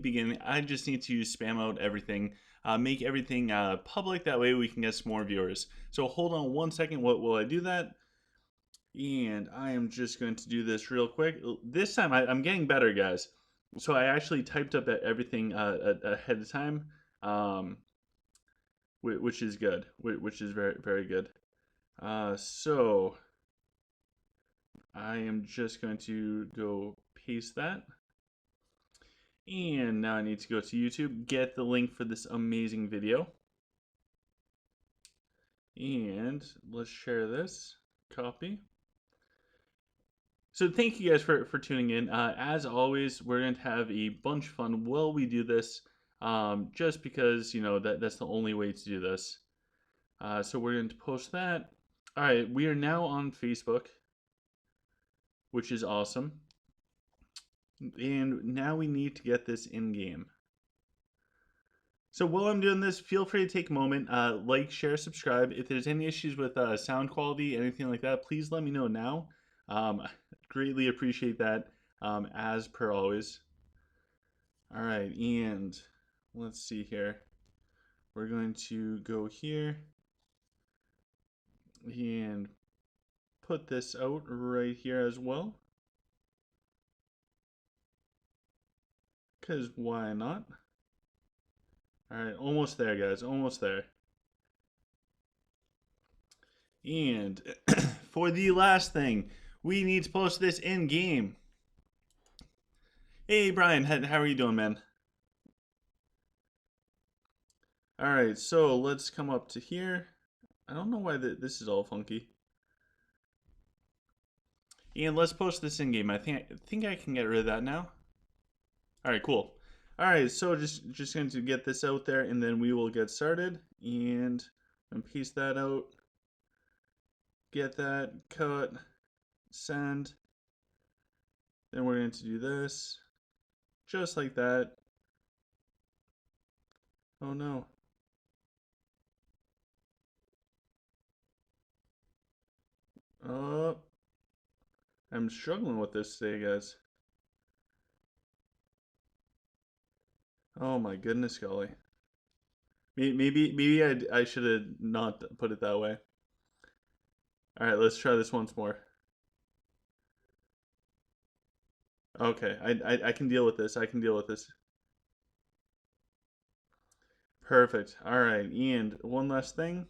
beginning, I just need to spam out everything, make everything public. That way we can get some more viewers. So hold on one second. What will I do that? And I am just going to do this real quick. This time I'm getting better, guys. So I actually typed up everything ahead of time, um, which is good, which is very, very good. So I am just going to go paste that. And now I need to go to YouTube, get the link for this amazing video. And let's share this, copy. So thank you guys for tuning in. As always, we're going to have a bunch of fun while we do this, just because, you know, that's the only way to do this. So we're going to post that. All right, we are now on Facebook, which is awesome. And now we need to get this in-game. So while I'm doing this, feel free to take a moment, like, share, subscribe. If there's any issues with sound quality, anything like that, please let me know now. Greatly appreciate that, as per always. All right, and let's see here. We're going to go here and put this out right here as well. Because why not? All right, almost there, guys, almost there. And for the last thing, we need to post this in game. Hey, Brian, how are you doing, man? All right, so let's come up to here. I don't know why this is all funky. And let's post this in game. I think I can get rid of that now. All right, cool. All right, so just going to get this out there, and then we will get started. And paste that out. Get that, cut, send. Then we're going to do this, just like that. Oh no. Oh, I'm struggling with this today, guys. Oh my goodness, golly. Maybe I should have not put it that way. All right, let's try this once more. Okay, I can deal with this. I can deal with this. Perfect. All right, and one last thing.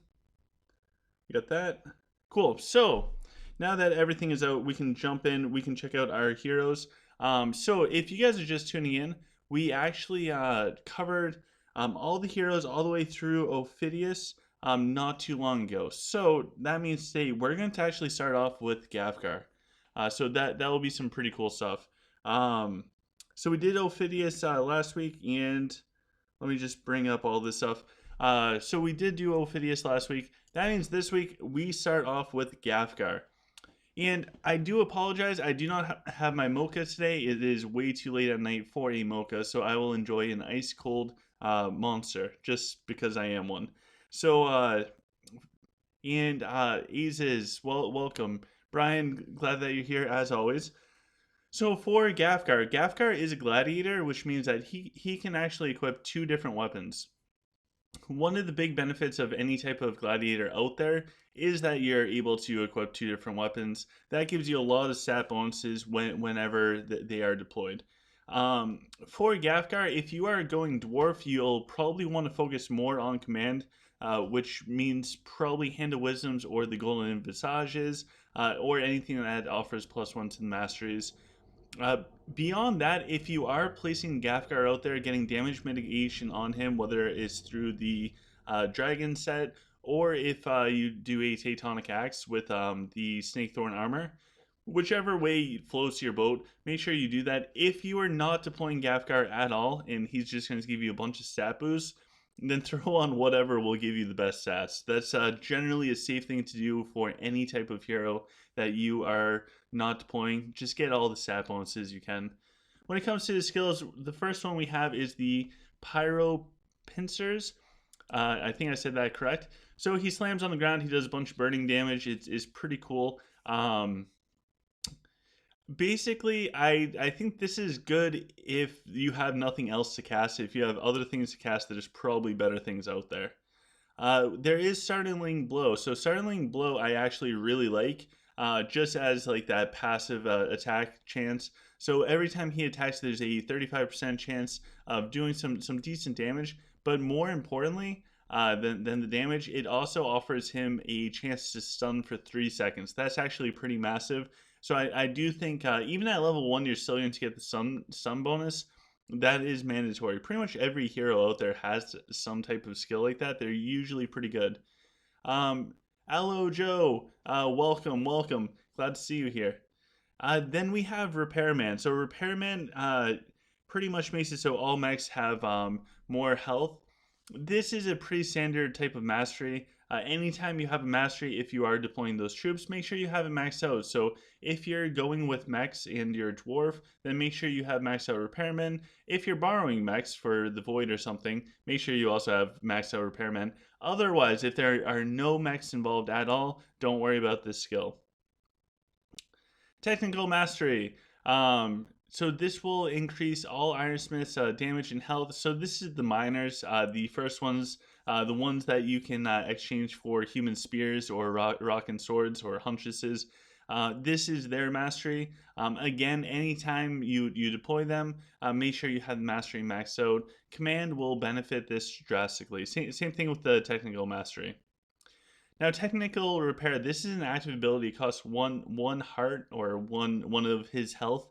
You got that? Cool. So now that everything is out, we can jump in. We can check out our heroes. So if you guys are just tuning in, we actually covered all the heroes all the way through Ophidius not too long ago. So that means today we're going to actually start off with Gaffgar. So that will be some pretty cool stuff. So we did Ophidius last week, and let me just bring up all this stuff. So we did do Ophidius last week. That means this week we start off with Gaffgar. And I do apologize, I do not have my mocha today. It is way too late at night for a mocha, so I will enjoy an ice cold monster just because I am one. So, Aziz, welcome. Brian, glad that you're here as always. So for Gaffgar, Gaffgar is a gladiator, which means that he can actually equip two different weapons. One of the big benefits of any type of gladiator out there is that you're able to equip two different weapons. That gives you a lot of stat bonuses whenever they are deployed. For Gaffgar, if you are going dwarf, you'll probably want to focus more on command, which means probably Hand of Wisdoms or the Golden Visages, or anything that offers +1 to the masteries. Beyond that, if you are placing Gaffgar out there, getting damage mitigation on him, whether it's through the dragon set or if you do a Teutonic Axe with the Snakethorn armor, whichever way floats your boat, make sure you do that. If you are not deploying Gaffgar at all and he's just going to give you a bunch of stat boosts, then throw on whatever will give you the best stats. That's generally a safe thing to do for any type of hero that you are not deploying. Just get all the stat bonuses you can. When it comes to the skills, the first one we have is the Pyro Pincers. I think I said that correct. So he slams on the ground. He does a bunch of burning damage. It's pretty cool. Basically, I think this is good if you have nothing else to cast. If you have other things to cast, there's probably better things out there. There is Startling Blow. So Startling Blow I actually really like, just as like that passive attack chance. So every time he attacks, there's a 35% chance of doing some decent damage. But more importantly, than the damage, it also offers him a chance to stun for 3 seconds. That's actually pretty massive. So I do think even at level 1, you're still going to get the stun bonus. That is mandatory. Pretty much every hero out there has some type of skill like that. They're usually pretty good. Um, Hello, Joe. Welcome, welcome. Glad to see you here. Then we have Repairman. So Repairman pretty much makes it so all mechs have more health. This is a pretty standard type of mastery. Anytime you have a mastery, if you are deploying those troops, make sure you have it maxed out. So if you're going with mechs and you're a dwarf, then make sure you have maxed out repairmen. If you're borrowing mechs for the void or something, make sure you also have maxed out repairmen. Otherwise, if there are no mechs involved at all, don't worry about this skill. Technical mastery. So this will increase all Ironsmith's damage and health. So this is the miners. The first ones, the ones that you can exchange for human spears or rock and swords or huntresses. This is their mastery. Again, anytime you deploy them, make sure you have the mastery maxed out. Command will benefit this drastically. Same thing with the technical mastery. Now, technical repair. This is an active ability. It costs one heart or one of his health.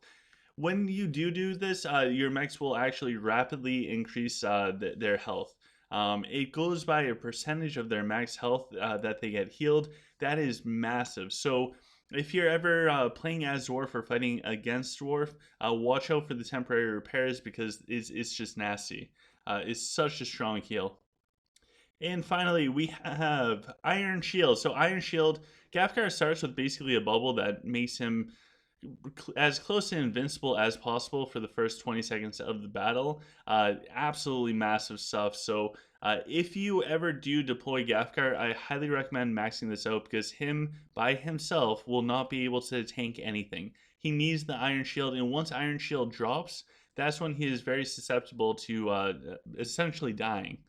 When you do this, your mechs will actually rapidly increase their health. It goes by a percentage of their max health that they get healed. That is massive. So if you're ever playing as dwarf or fighting against dwarf, watch out for the temporary repairs because it's just nasty. It's such a strong heal. And finally, we have Iron Shield. So Iron Shield, Gaffgar starts with basically a bubble that makes him as close to invincible as possible for the first 20 seconds of the battle. Absolutely massive stuff. So if you ever do deploy Gaffgar, I highly recommend maxing this out because him by himself will not be able to tank anything. He needs the Iron Shield, and once Iron Shield drops, that's when he is very susceptible to essentially dying.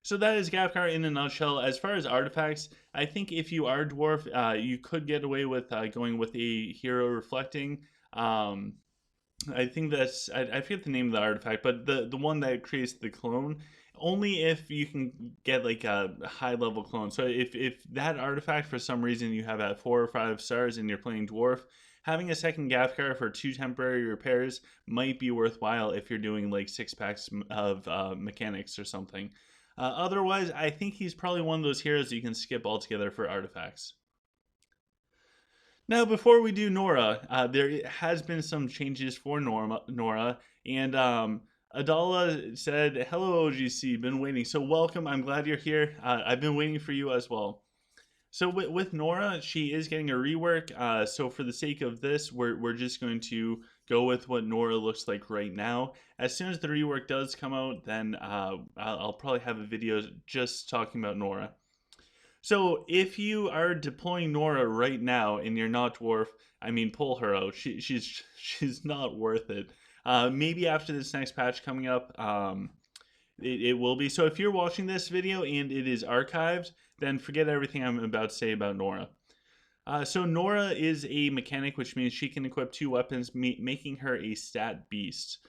So that is Gaffgar in a nutshell. As far as artifacts, I think if you are dwarf, you could get away with going with a hero reflecting. I think that's I forget the name of the artifact, but the one that creates the clone. Only if you can get like a high level clone. So if that artifact for some reason you have at 4 or 5 stars and you're playing dwarf, having a second Gaffgar for 2 temporary repairs might be worthwhile if you're doing like 6 packs of mechanics or something. Otherwise, I think he's probably one of those heroes you can skip altogether for artifacts. Now, before we do Nora, there has been some changes for Nora, and Adala said, "Hello, OGC. Been waiting. So welcome. I'm glad you're here. I've been waiting for you as well." So with Nora, she is getting a rework. So for the sake of this, we're just going to go with what Nora looks like right now. As soon as the rework does come out, then I'll probably have a video just talking about Nora. So if you are deploying Nora right now and you're not dwarf, I mean, pull her out. She's not worth it. Maybe after this next patch coming up, it will be. So if you're watching this video and it is archived, then forget everything I'm about to say about Nora. So Nora is a mechanic, which means she can equip 2 weapons, making her a stat beast.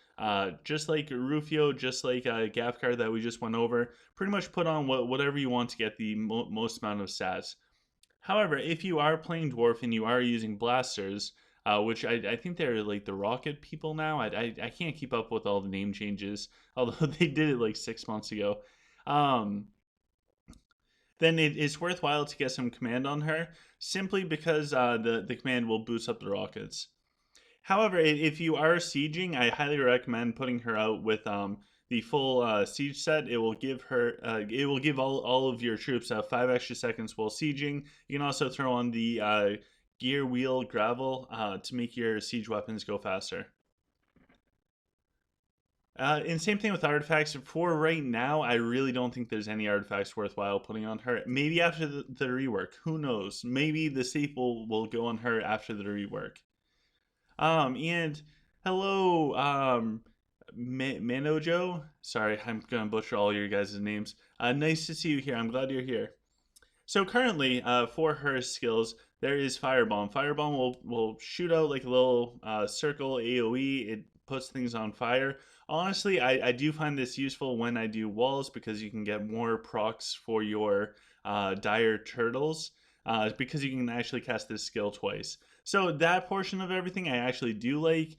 Just like Rufio, just like Gaffgar that we just went over, pretty much put on whatever you want to get the most amount of stats. However, if you are playing Dwarf and you are using blasters, which I think they're like the rocket people now. I can't keep up with all the name changes, although they did it like 6 months ago. Then it is worthwhile to get some command on her, simply because the command will boost up the rockets. However, if you are sieging, I highly recommend putting her out with the full siege set. It will give her, it will give all of your troops 5 extra seconds while sieging. You can also throw on the gear wheel gravel to make your siege weapons go faster. And same thing with artifacts. For right now, I really don't think there's any artifacts worthwhile putting on her. Maybe after the rework. Who knows? Maybe the safe will go on her after the rework. And hello, Manojo. Sorry, I'm gonna butcher all your guys' names. Nice to see you here. I'm glad you're here. So currently, for her skills, there is Firebomb. Firebomb will shoot out like a little circle AOE. It puts things on fire. Honestly, I do find this useful when I do walls because you can get more procs for your dire turtles because you can actually cast this skill twice. So that portion of everything I actually do like.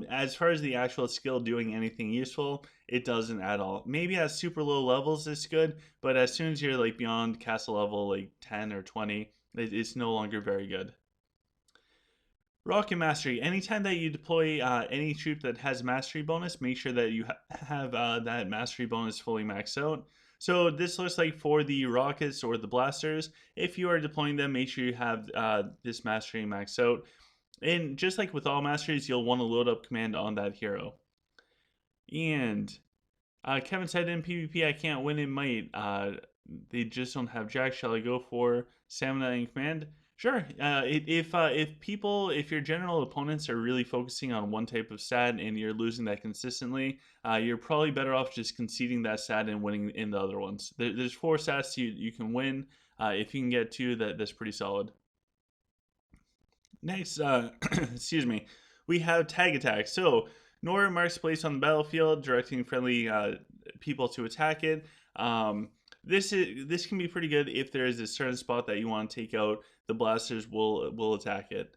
As far as the actual skill doing anything useful, it doesn't at all. Maybe at super low levels it's good, but as soon as you're like beyond castle level like 10 or 20, it's no longer very good. Rocket Mastery. Anytime that you deploy any troop that has mastery bonus, make sure that you have that mastery bonus fully maxed out. So this looks like for the rockets or the blasters, if you are deploying them, make sure you have this mastery maxed out. And just like with all masteries, you'll want to load up command on that hero. And Kevin said in PvP, I can't win in Might. They just don't have Jack. Shall I go for Stamina and Command? Sure. If your general opponents are really focusing on one type of stat and you're losing that consistently, you're probably better off just conceding that stat and winning in the other ones. There's 4 stats you can win. If you can get 2, that's pretty solid. Next, excuse me, we have Tag Attack. So Nora marks place on the battlefield, directing friendly people to attack it. This can be pretty good if there is a certain spot that you want to take out. The blasters will attack it.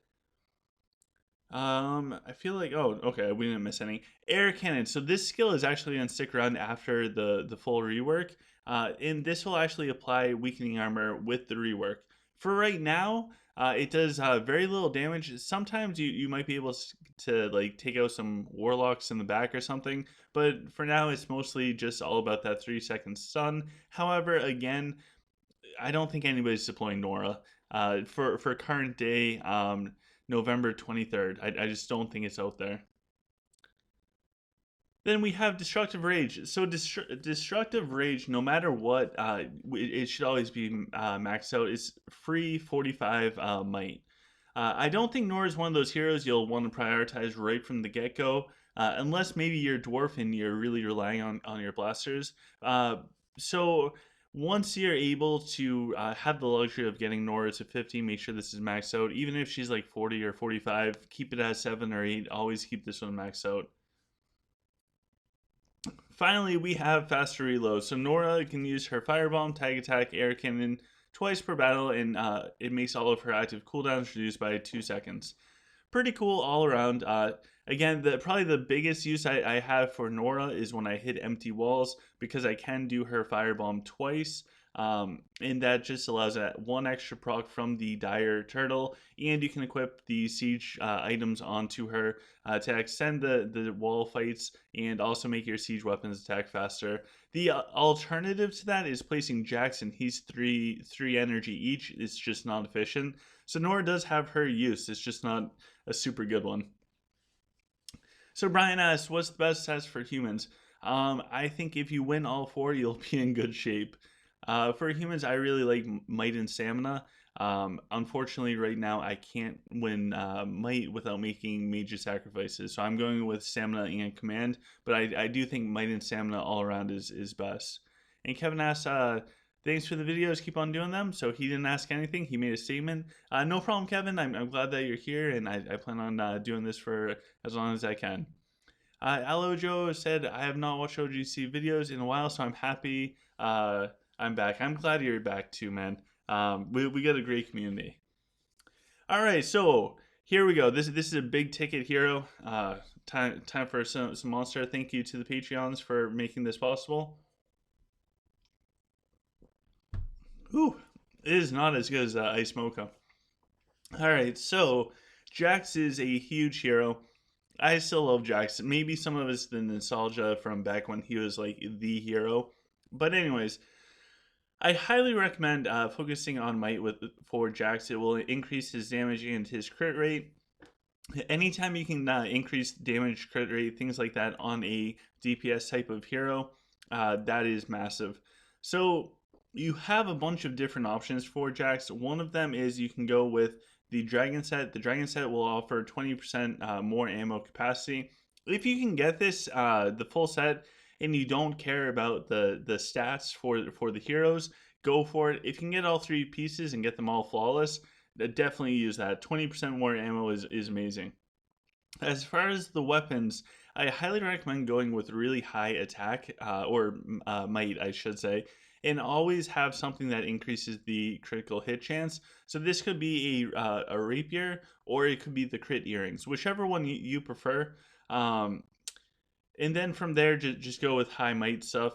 I feel like okay, we didn't miss any. Air cannon. So this skill is actually gonna stick around after the full rework. And this will actually apply weakening armor with the rework. For right now, it does very little damage. Sometimes you might be able to like take out some warlocks in the back or something, but for now it's mostly just all about that 3-second stun. However, again, I don't think anybody's deploying Nora for current day. November 23rd. I just don't think it's out there. Then we have Destructive Rage. So Destructive Rage, no matter what, it should always be maxed out. It's free 45 might. I don't think Nora is one of those heroes you'll want to prioritize right from the get-go, unless maybe you're dwarf and you're really relying on your blasters. So once you're able to have the luxury of getting Nora to 50, make sure this is maxed out. Even if she's like 40 or 45, keep it at 7 or 8. Always keep this one maxed out. Finally, we have faster reload. So Nora can use her Firebomb, Tag Attack, Air Cannon twice per battle, and it makes all of her active cooldowns reduced by 2 seconds. Pretty cool all around. Again, probably the biggest use I have for Nora is when I hit empty walls because I can do her Firebomb twice. And that just allows that 1 extra proc from the dire turtle, and you can equip the siege items onto her to extend the wall fights and also make your siege weapons attack faster. The alternative to that is placing Jackson. He's three energy each. It's just not efficient. So Nora does have her use. It's just not a super good one. So Brian asks, what's the best test for humans? I think if you win all 4, you'll be in good shape. For humans, I really like Might and Stamina. Unfortunately, right now, I can't win Might without making major sacrifices. So I'm going with Stamina and Command, but I do think Might and Stamina all around is best. And Kevin asks, thanks for the videos, keep on doing them. So he didn't ask anything, he made a statement. No problem, Kevin. I'm glad that you're here, and I plan on doing this for as long as I can. Alojo said, I have not watched OGC videos in a while, so I'm happy I'm back. I'm glad you're back too, man. We got a great community. All right, so here we go. This is a big ticket hero. Time for some monster. Thank you to the Patreons for making this possible. Ooh, it is not as good as Ice Mocha. All right, so Jax is a huge hero. I still love Jax. Maybe some of it's the nostalgia from back when he was like the hero. But anyways, I highly recommend focusing on Might for Jax. It will increase his damage and his crit rate. Anytime you can increase damage, crit rate, things like that on a DPS type of hero, that is massive. So you have a bunch of different options for Jax. One of them is you can go with the dragon set. The dragon set will offer 20% more ammo capacity. If you can get this, the full set, and you don't care about the stats for the heroes, go for it. If you can get all 3 pieces and get them all flawless, definitely use that. 20% more ammo is amazing. As far as the weapons, I highly recommend going with really high attack, or might, I should say, and always have something that increases the critical hit chance. So this could be a rapier, or it could be the crit earrings, whichever one you prefer. Um, and then from there, just go with high might stuff.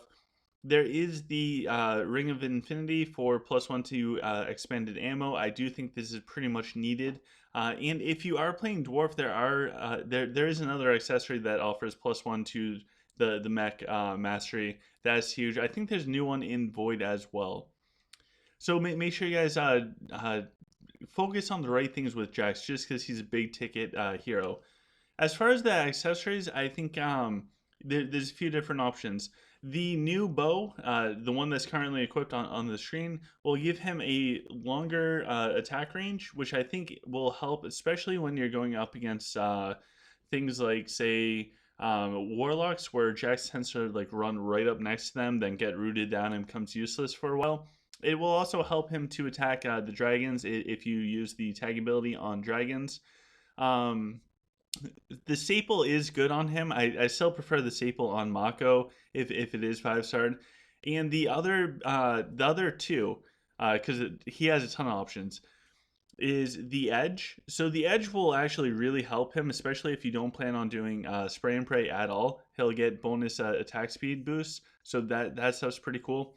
There is the Ring of Infinity for +1 to expended ammo. I do think this is pretty much needed. And if you are playing Dwarf, there is another accessory that offers +1 to the mech mastery. That's huge. I think there's a new one in Void as well. So make sure you guys focus on the right things with Jax, just because he's a big ticket hero. As far as the accessories, I think there's a few different options. The new bow, the one that's currently equipped on the screen, will give him a longer attack range, which I think will help, especially when you're going up against things like, say, warlocks, where Jax tends to like run right up next to them, then get rooted down and becomes useless for a while. It will also help him to attack the dragons if you use the tag ability on dragons. Um, the staple is good on him. I still prefer the staple on Mako if it is 5-starred, and the other two, because he has a ton of options, is the edge. So the edge will actually really help him, especially if you don't plan on doing spray and pray at all. He'll get bonus attack speed boosts, so that stuff's pretty cool.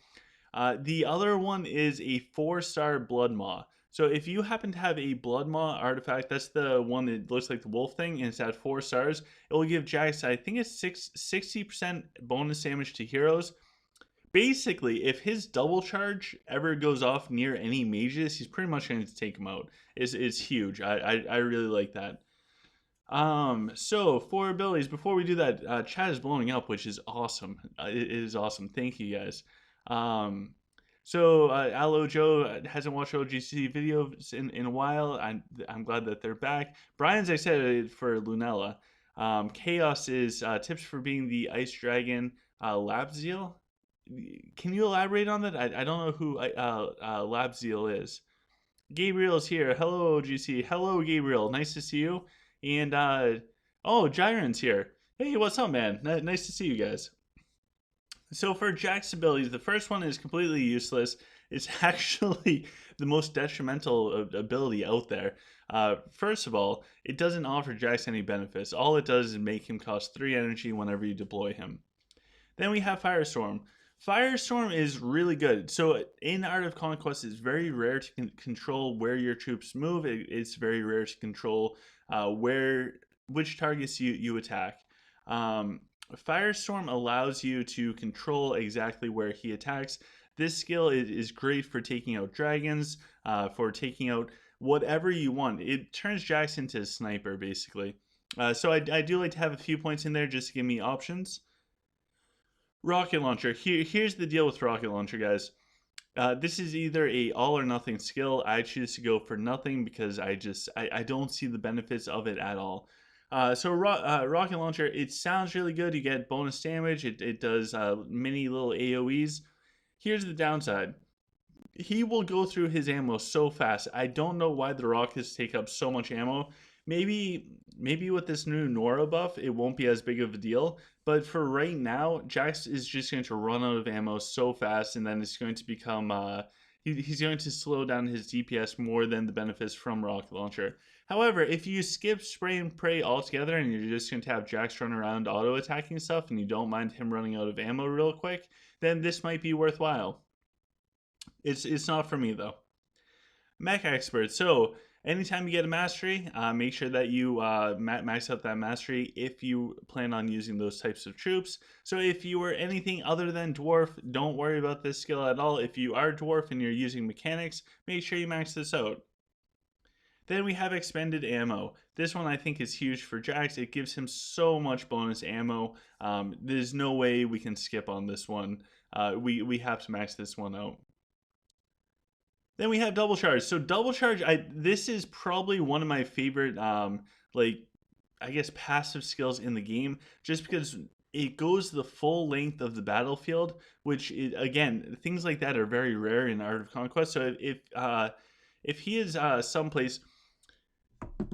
The other one is a 4-star Blood Maw. So if you happen to have a Blood Maw artifact, that's the one that looks like the wolf thing, and it's at 4 stars. It will give Jax, I think it's 60% bonus damage to heroes. Basically, if his double charge ever goes off near any mages, he's pretty much going to take him out. It's huge. I really like that. So for abilities, before we do that, chat is blowing up, which is awesome. It is awesome. Thank you guys. So Allo Joe hasn't watched OGC videos in a while. I'm glad that they're back. Brian's excited for Lunella. Chaos is tips for being the ice dragon Labzeal. Can you elaborate on that? I don't know who Labzeal is. Gabriel's here. Hello OGC. Hello Gabriel. Nice to see you. And oh, Jiren's here. Hey, what's up, man? Nice to see you guys. So for Jack's abilities, the first one is completely useless. It's actually the most detrimental ability out there. First of all, it doesn't offer Jax any benefits. All it does is make him cost 3 energy whenever you deploy him. Then we have Firestorm. Firestorm is really good. So in Art of Conquest, it's very rare to control where your troops move. It's very rare to control which targets you attack. Firestorm allows you to control exactly where he attacks. This skill is great for taking out dragons, for taking out whatever you want. It turns Jax into a sniper, basically. So I do like to have a few points in there just to give me options. Rocket Launcher. Here's the deal with Rocket Launcher, guys. This is either a all or nothing skill. I choose to go for nothing because I don't see the benefits of it at all. So Rocket Launcher, it sounds really good. You get bonus damage. It does many little AoEs. Here's the downside. He will go through his ammo so fast. I don't know why the rockets take up so much ammo. Maybe with this new Nora buff, it won't be as big of a deal. But for right now, Jax is just going to run out of ammo so fast, and then it's going to become he's going to slow down his DPS more than the benefits from Rocket Launcher. However, if you skip Spray and Pray altogether and you're just going to have Jax run around auto-attacking stuff and you don't mind him running out of ammo real quick, then this might be worthwhile. It's not for me, though. Mech Expert. So, anytime you get a mastery, make sure that you max out that mastery if you plan on using those types of troops. So if you were anything other than Dwarf, don't worry about this skill at all. If you are Dwarf and you're using mechanics, make sure you max this out. Then we have Expended Ammo. This one I think is huge for Jax. It gives him so much bonus ammo. There's no way we can skip on this one. We have to max this one out. Then we have double charge. So double charge, this is probably one of my favorite like I guess passive skills in the game, just because it goes the full length of the battlefield, which again, things like that are very rare in Art of Conquest. So if he is someplace,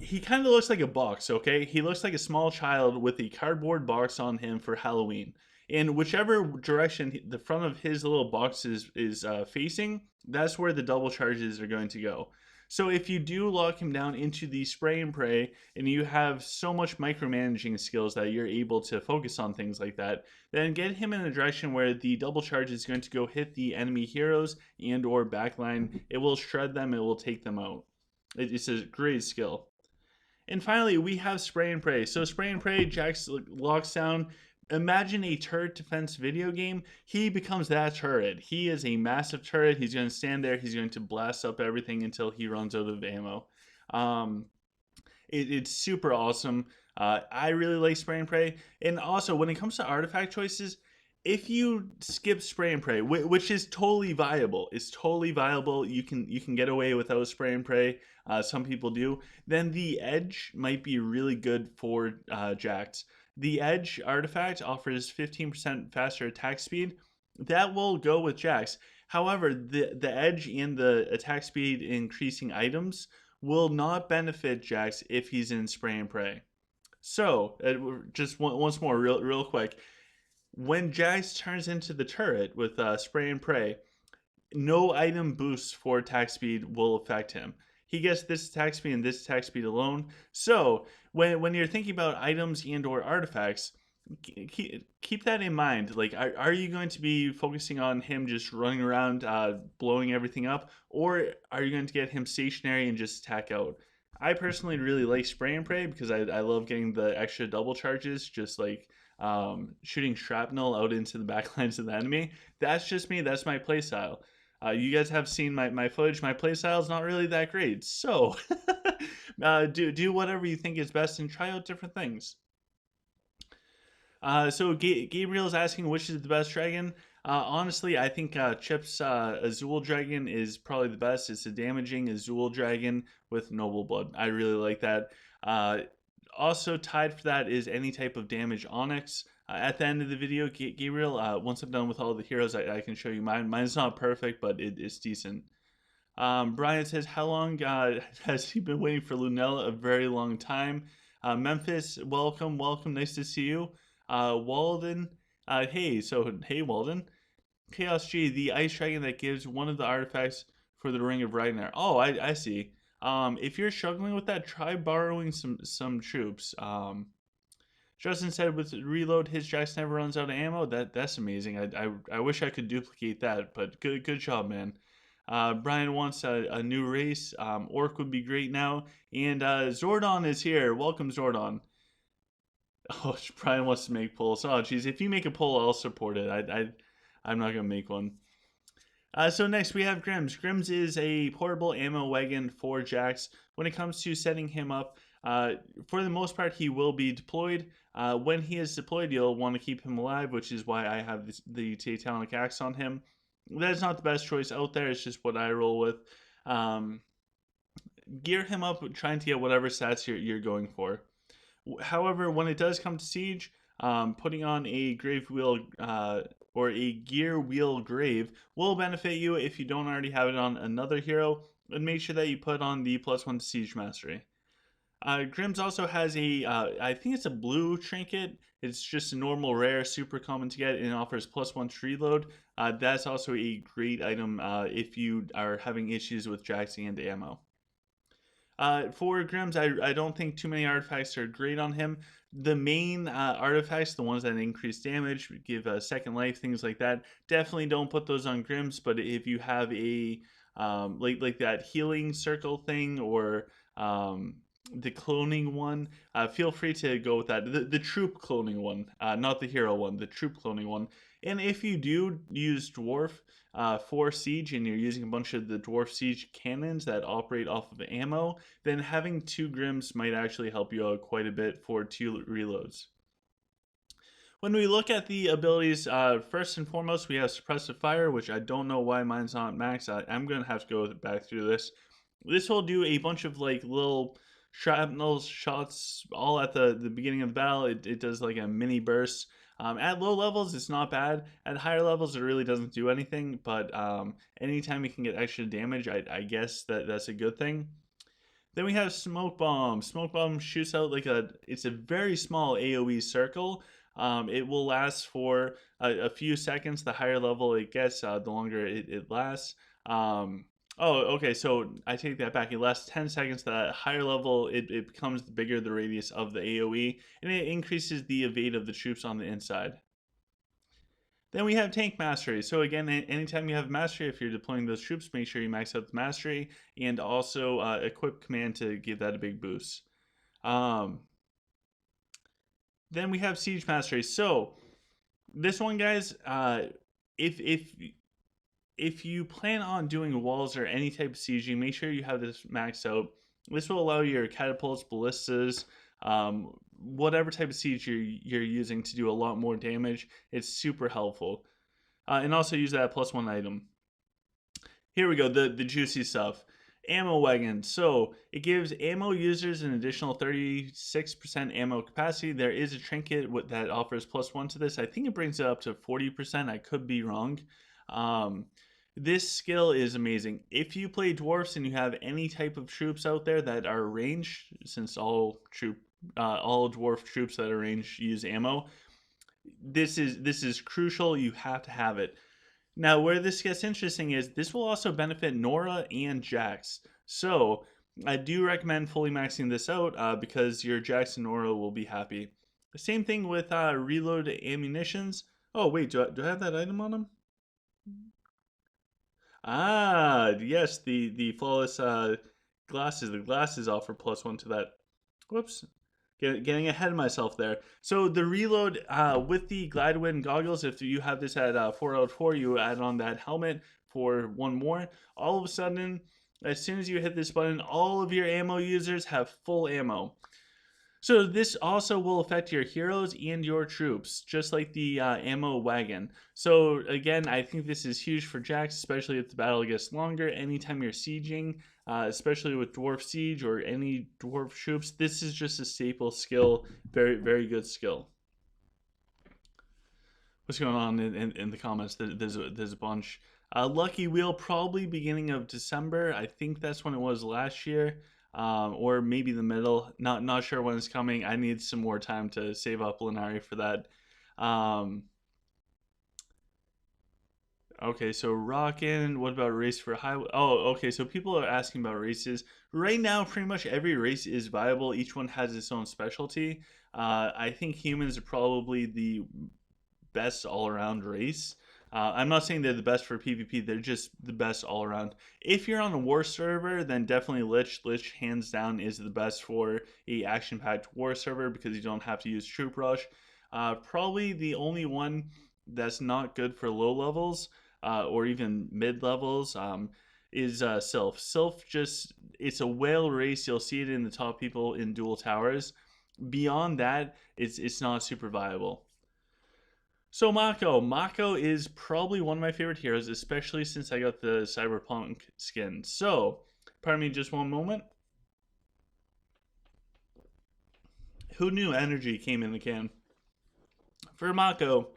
he kind of looks like a box, okay? He looks like a small child with a cardboard box on him for Halloween. And whichever direction the front of his little box is facing, that's where the double charges are going to go. So if you do lock him down into the spray and pray, and you have so much micromanaging skills that you're able to focus on things like that, then get him in a direction where the double charge is going to go hit the enemy heroes and or backline. It will shred them. It will take them out. It's a great skill. And finally, we have Spray and Pray. So Spray and Pray, Jax locks down. Imagine a turret defense video game. He becomes that turret. He is a massive turret. He's going to stand there. He's going to blast up everything until he runs out of ammo. Um, it's super awesome. I really like Spray and Pray. And also, when it comes to artifact choices, if you skip Spray and Pray, which is totally viable, it's totally viable. You can get away without Spray and Pray. Some people do. Then the Edge might be really good for Jax. The Edge artifact offers 15% faster attack speed. That will go with Jax. However, the Edge and the attack speed increasing items will not benefit Jax if he's in Spray and Pray. So, just once more, real quick. When Jax turns into the turret with Spray and Pray, no item boosts for attack speed will affect him. He gets this attack speed and this attack speed alone. So when you're thinking about items and or artifacts, keep that in mind. Like, are you going to be focusing on him just running around, blowing everything up, or are you going to get him stationary and just attack out? I personally really like Spray and Pray because I love getting the extra double charges, just like shooting shrapnel out into the backlines of the enemy. That's just me. That's my playstyle. You guys have seen my footage. My playstyle is not really that great. So do whatever you think is best and try out different things. So Gabriel is asking which is the best dragon. Honestly, I think Chip's Azul Dragon is probably the best. It's a damaging Azul Dragon with Noble Blood. I really like that. Also tied for that is any type of damage Onyx. At the end of the video, Gabriel, once I'm done with all the heroes, I can show you mine. Mine's not perfect, but it's decent. Brian says, how long has he been waiting for Lunella? A very long time. Memphis, welcome. Nice to see you. Walden, hey Walden. Chaos G, the ice dragon that gives one of the artifacts for the Ring of Ragnar. Oh, I see. If you're struggling with that, try borrowing some troops. Justin said with reload, his Jax never runs out of ammo. That's amazing. I wish I could duplicate that, but good job, man. Brian wants a new race. Orc would be great now. And Zordon is here. Welcome, Zordon. Oh, Brian wants to make polls. Oh, geez. If you make a poll, I'll support it. I'm not going to make one. So next we have Grims. Grims is a portable ammo wagon for Jax. When it comes to setting him up, for the most part, he will be deployed. When he is deployed, you'll want to keep him alive, which is why I have the Titanic Axe on him. That is not the best choice out there. It's just what I roll with. Gear him up trying to get whatever stats you're going for. However, when it does come to siege, putting on a grave wheel or a gear wheel grave will benefit you if you don't already have it on another hero, and make sure that you put on the +1 to siege mastery. Grims also has I think it's a blue trinket. It's just a normal rare, super common to get, and it offers +1 to reload. That's also a great item if you are having issues with Jax and ammo. For Grims, I don't think too many artifacts are great on him. The main artifacts, the ones that increase damage, give a second life, things like that, definitely don't put those on Grims. But if you have a like that healing circle thing or the cloning one, feel free to go with that. The troop cloning one, not the hero one, the troop cloning one. And if you do use Dwarf for Siege and you're using a bunch of the Dwarf Siege cannons that operate off of ammo, then having 2 Grims might actually help you out quite a bit for 2 reloads. When we look at the abilities, first and foremost, we have Suppressive Fire, which I don't know why mine's not max. I'm going to have to go back through this. This will do a bunch of like little shrapnel shots all at the beginning of the battle. It does like a mini burst. At low levels, it's not bad. At higher levels, it really doesn't do anything. But anytime you can get extra damage, I guess that's a good thing. Then we have Smoke Bomb. Smoke Bomb shoots out like it's a very small AoE circle. It will last for a few seconds. The higher level it gets, the longer it lasts. Oh, okay, so I take that back. It lasts 10 seconds. The higher level, it becomes the bigger the radius of the AoE, and it increases the evade of the troops on the inside. Then we have Tank Mastery. So again, anytime you have Mastery, if you're deploying those troops, make sure you max out the Mastery, and also equip Command to give that a big boost. Then we have Siege Mastery. So this one, guys, if you plan on doing walls or any type of sieging, make sure you have this maxed out. This will allow your catapults, ballistas, whatever type of siege you're using to do a lot more damage. It's super helpful. And also use that +1 item. Here we go, the juicy stuff. Ammo wagon. So it gives ammo users an additional 36% ammo capacity. There is a trinket that offers +1 to this. I think it brings it up to 40%. I could be wrong. This skill is amazing. If you play dwarfs and you have any type of troops out there that are ranged, since all dwarf troops that are ranged use ammo, this is crucial. You have to have it. Now, where this gets interesting is this will also benefit Nora and Jax. So I do recommend fully maxing this out because your Jax and Nora will be happy. The same thing with reload ammunitions. Oh wait, do I have that item on them? Ah, yes, the flawless glasses. The glasses offer +1 to that. Whoops. Getting ahead of myself there. So the reload with the Glidewind goggles, if you have this at 4 out of 4, you add on that helmet for 1 more. All of a sudden, as soon as you hit this button, all of your ammo users have full ammo. So this also will affect your heroes and your troops, just like the ammo wagon. So again, I think this is huge for Jax, especially if the battle gets longer. Anytime you're sieging, especially with Dwarf Siege or any Dwarf troops, this is just a staple skill. Very, very good skill. What's going on in the comments? There's a bunch. Lucky Wheel, probably beginning of December. I think that's when it was last year. Or maybe the middle. Not sure when it's coming. I need some more time to save up Linari for that. Okay, so Rockin'. What about Race for Highway? Oh, okay. So people are asking about races. Right now, pretty much every race is viable. Each one has its own specialty. I think humans are probably the best all-around race. I'm not saying they're the best for PvP, they're just the best all around. If you're on a war server, then definitely Lich. Lich, hands down, is the best for a action-packed war server because you don't have to use Troop Rush. Probably the only one that's not good for low levels or even mid levels is Sylph. Sylph just, it's a whale race. You'll see it in the top people in Duel Towers. Beyond that, it's not super viable. So Mako is probably one of my favorite heroes, especially since I got the Cyberpunk skin. So, pardon me just one moment. Who knew energy came in the can? For Mako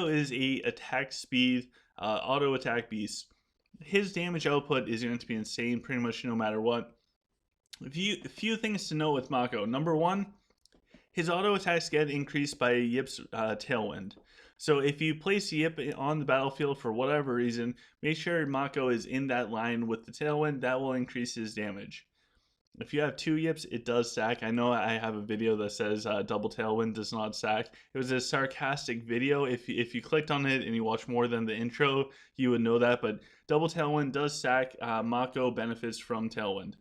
is a attack speed, auto attack beast. His damage output is going to be insane pretty much no matter what. A few things to know with Mako. Number one, his auto attacks get increased by Yip's Tailwind. So if you place Yip on the battlefield for whatever reason, make sure Mako is in that line with the Tailwind. That will increase his damage. If you have 2 Yips, it does stack. I know I have a video that says double Tailwind does not stack. It was a sarcastic video. If you clicked on it and you watch more than the intro, you would know that. But double Tailwind does stack. Mako benefits from Tailwind.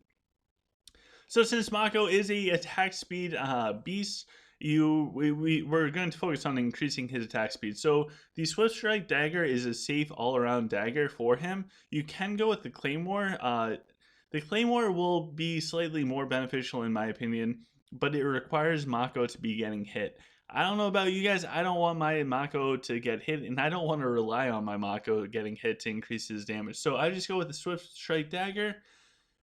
So since Mako is a attack speed beast, we're going to focus on increasing his attack speed. So the Swift Strike Dagger is a safe all-around dagger for him. You can go with the Claymore. The Claymore will be slightly more beneficial in my opinion, but it requires Mako to be getting hit. I don't know about you guys. I don't want my Mako to get hit, and I don't want to rely on my Mako getting hit to increase his damage. So I just go with the Swift Strike Dagger.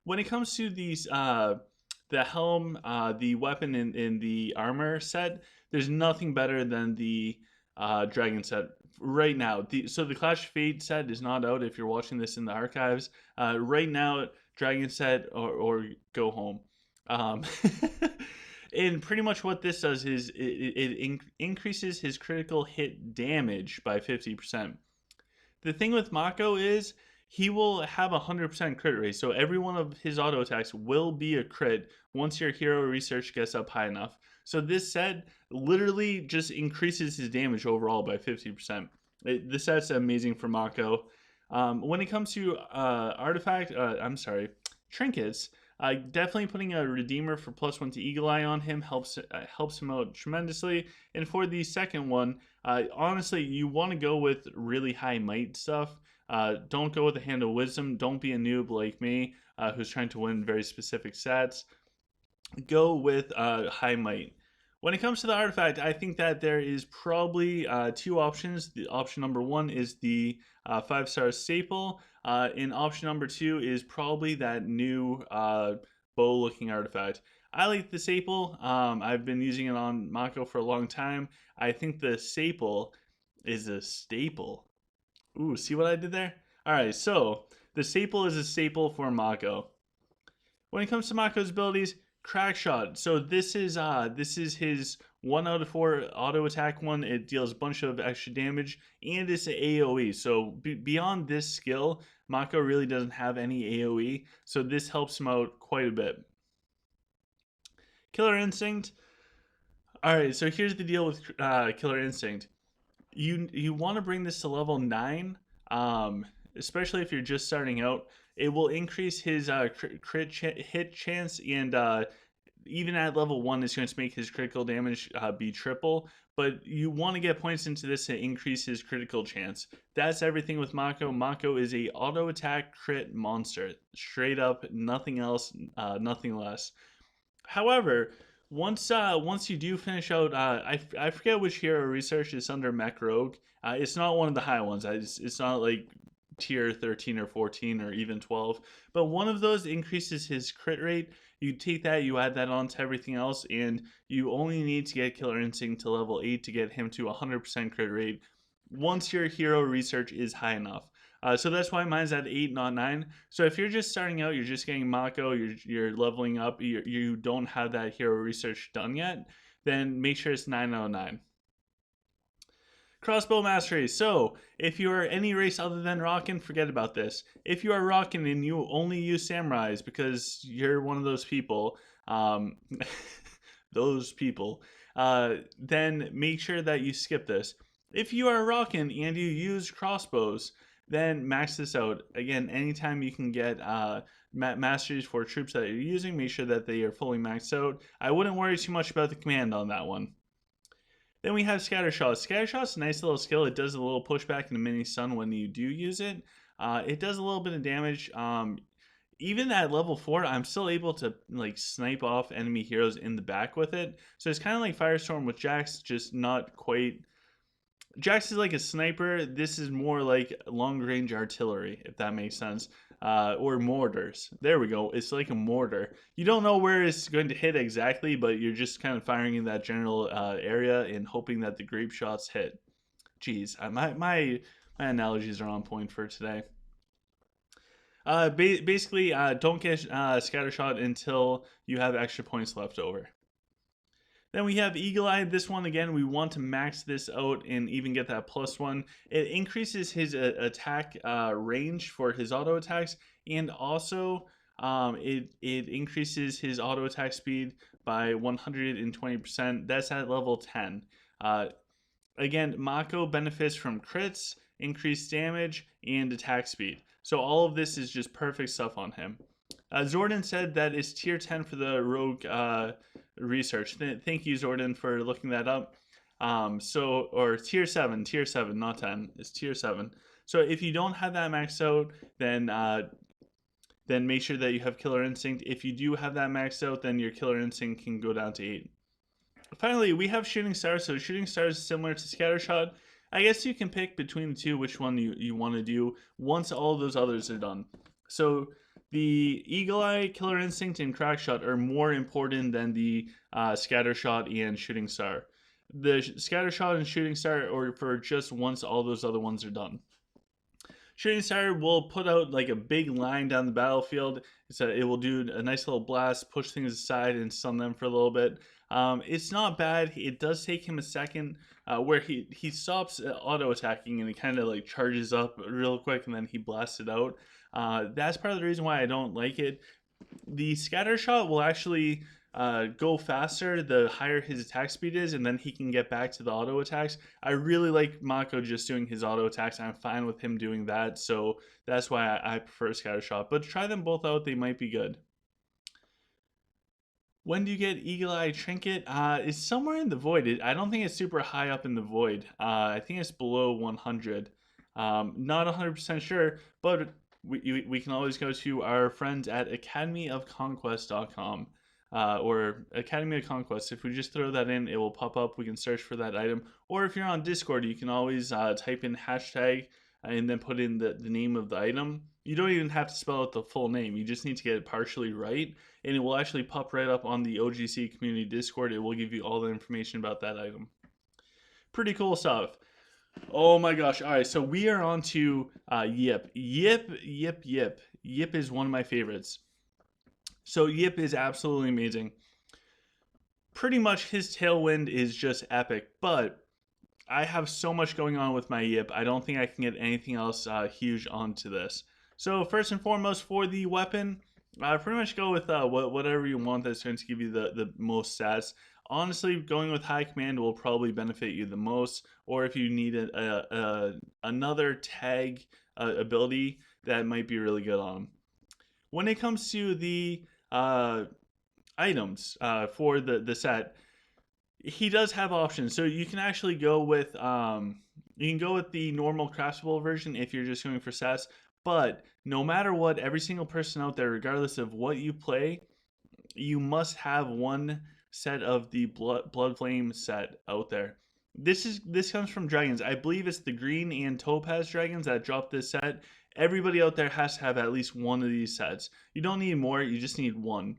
When it comes to these, the helm, the weapon, in the armor set, there's nothing better than the dragon set right now. So the Clash of Fate set is not out if you're watching this in the archives. Right now, dragon set or go home. Um, and pretty much what this does is it increases his critical hit damage by 50%. The thing with Mako is he will have a 100% crit rate, so every one of his auto attacks will be a crit once your hero research gets up high enough. So this set literally just increases his damage overall by 50%. This set's amazing for Mako. When it comes to trinkets, definitely putting a Redeemer for +1 to Eagle Eye on him helps him out tremendously. And for the second one, honestly, you want to go with really high might stuff. Don't go with the Hand of Wisdom. Don't be a noob like me who's trying to win very specific sets. Go with high might. When it comes to the artifact, I think that there is probably two options. The option number one is the 5-star staple, and option number two is probably that new bow-looking artifact. I like the staple. I've been using it on Mako for a long time. I think the staple is a staple. Ooh, see what I did there? All right, so the staple is a staple for Mako. When it comes to Mako's abilities, Crack Shot. So this is his 1 out of 4 auto attack one. It deals a bunch of extra damage and it's an AoE. So beyond this skill, Mako really doesn't have any AoE. So this helps him out quite a bit. Killer Instinct. All right, so here's the deal with Killer Instinct. You want to bring this to level 9, especially if you're just starting out. It will increase his crit hit chance, and even at level 1, it's going to make his critical damage be triple. But you want to get points into this to increase his critical chance. That's everything with Mako. Mako is a auto attack crit monster, straight up, nothing else, nothing less. However, once you do finish out, I forget which hero research is under Mech Rogue. It's not one of the high ones. It's not like tier 13 or 14 or even 12, but one of those increases his crit rate. You take that, you add that on to everything else, and you only need to get Killer Instinct to level 8 to get him to 100% crit rate once your hero research is high enough. So that's why mine's at 8, not 9. So if you're just starting out, you're just getting Mako, you're leveling up, you don't have that hero research done yet, then make sure it's 9 out of 9. Crossbow Mastery. So, if you are any race other than Rockin', forget about this. If you are Rockin' and you only use Samurais because you're one of those people, then make sure that you skip this. If you are Rockin' and you use crossbows, then max this out. Again, anytime you can get masteries for troops that you're using, make sure that they are fully maxed out. I wouldn't worry too much about the command on that one. Then we have Scattershot. Scattershot's a nice little skill. It does a little pushback in a mini stun when you do use it. It does a little bit of damage. Even at level 4, I'm still able to like snipe off enemy heroes in the back with it. So it's kind of like Firestorm with Jax, just not quite. Jax is like a sniper. This is more like long range artillery, if that makes sense. Or mortars. There we go. It's like a mortar. You don't know where it's going to hit exactly, but you're just kind of firing in that general area and hoping that the grape shots hit. Jeez, my analogies are on point for today. Basically, don't get scattershot until you have extra points left over. Then we have Eagle Eye. This one, again, we want to max this out and even get that +1. It increases his attack range for his auto attacks, and also it increases his auto attack speed by 120%. That's at level 10. Again, Mako benefits from crits, increased damage, and attack speed. So all of this is just perfect stuff on him. Zordon said that it's tier 10 for the rogue research. Thank you, Zordon, for looking that up. Or tier 7, not 10. It's tier 7. So if you don't have that maxed out, then make sure that you have Killer Instinct. If you do have that maxed out, then your Killer Instinct can go down to 8. Finally, we have Shooting Star. So Shooting Star is similar to Scattershot. I guess you can pick between the two which one you want to do once all those others are done. So the Eagle Eye, Killer Instinct, and Crackshot are more important than the Scattershot and Shooting Star. The Scattershot and Shooting Star are for just once all those other ones are done. Shooting Star will put out like a big line down the battlefield. It will do a nice little blast, push things aside, and stun them for a little bit. It's not bad. It does take him a second where he stops auto attacking and he kind of like charges up real quick and then he blasts it out. That's part of the reason why I don't like it. The scatter shot will actually go faster the higher his attack speed is, and then he can get back to the auto attacks. I really like Mako just doing his auto attacks. I'm fine with him doing that, so that's why I prefer scatter shot. But try them both out; they might be good. When do you get Eagle Eye Trinket? It's somewhere in the void. I don't think it's super high up in the void. I think it's below 100. Not 100% sure, but we can always go to our friends at academyofconquest.com or Academy of Conquest. If we just throw that in, it will pop up. We can search for that item. Or if you're on Discord, you can always type in hashtag and then put in the name of the item. You don't even have to spell out the full name. You just need to get it partially right, and it will actually pop right up on the OGC community Discord. It will give you all the information about that item. Pretty cool stuff. Oh my gosh. All right, so we are on to Yip. Yip is one of my favorites. So Yip is absolutely amazing. Pretty much his tailwind is just epic, but I have so much going on with my Yip. I don't think I can get anything else huge onto this. So first and foremost, for the weapon, pretty much go with whatever you want that's going to give you the most stats. Honestly, going with high command will probably benefit you the most, or if you need another tag ability, that might be really good on him. When it comes to the items for the set, he does have options. So you can actually go with the normal craftable version if you're just going for stats. But no matter what, every single person out there, regardless of what you play, you must have one set of the blood flame set out there. This comes from dragons. I believe it's the green and topaz dragons that drop this set. Everybody out there has to have at least one of these sets. You don't need more, you just need one.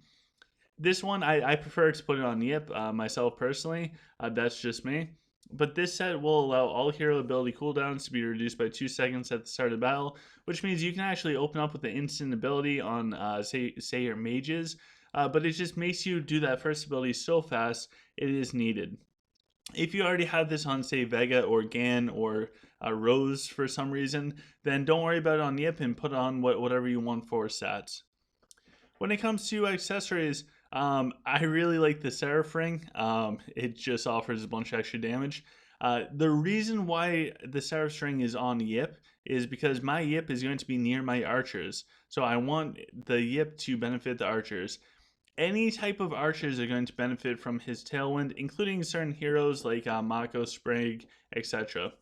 This one, I prefer to put it on Yip, myself personally. That's just me. But this set will allow all hero ability cooldowns to be reduced by 2 seconds at the start of battle, which means you can actually open up with the instant ability on, say your mages, but it just makes you do that first ability so fast, it is needed. If you already have this on, say, Vega or Gan or Rose for some reason, then don't worry about it on Yip and put on whatever you want for stats. When it comes to accessories, I really like the Seraph Ring. It just offers a bunch of extra damage. The reason why the Seraph Ring is on Yip is because my Yip is going to be near my archers. So I want the Yip to benefit the archers. Any type of archers are going to benefit from his tailwind, including certain heroes like Mako, Sprague, etc.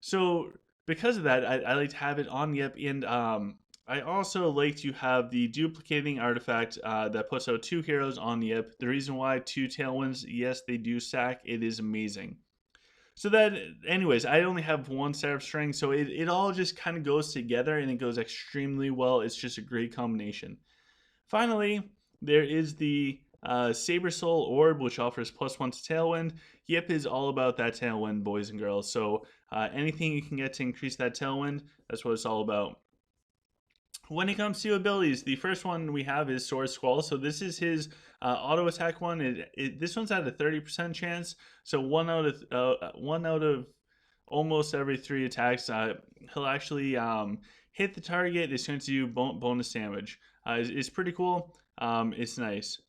So because of that, I like to have it on Yip, and I also like to have the duplicating artifact that puts out 2 heroes on Yip. The reason why 2 tailwinds, yes, they do stack. It is amazing. So that, anyways, I only have 1 Seraph String, so it all just kind of goes together and it goes extremely well. It's just a great combination. Finally, there is the Saber Soul Orb, which offers +1 to Tailwind. Yip is all about that Tailwind, boys and girls. So anything you can get to increase that Tailwind, that's what it's all about. When it comes to abilities, the first one we have is Sword Squall. So this is his auto attack one. This one's at a 30% chance. So one out of almost every 3 attacks, he'll actually hit the target. It's going to do bonus damage. It's pretty cool. It's nice.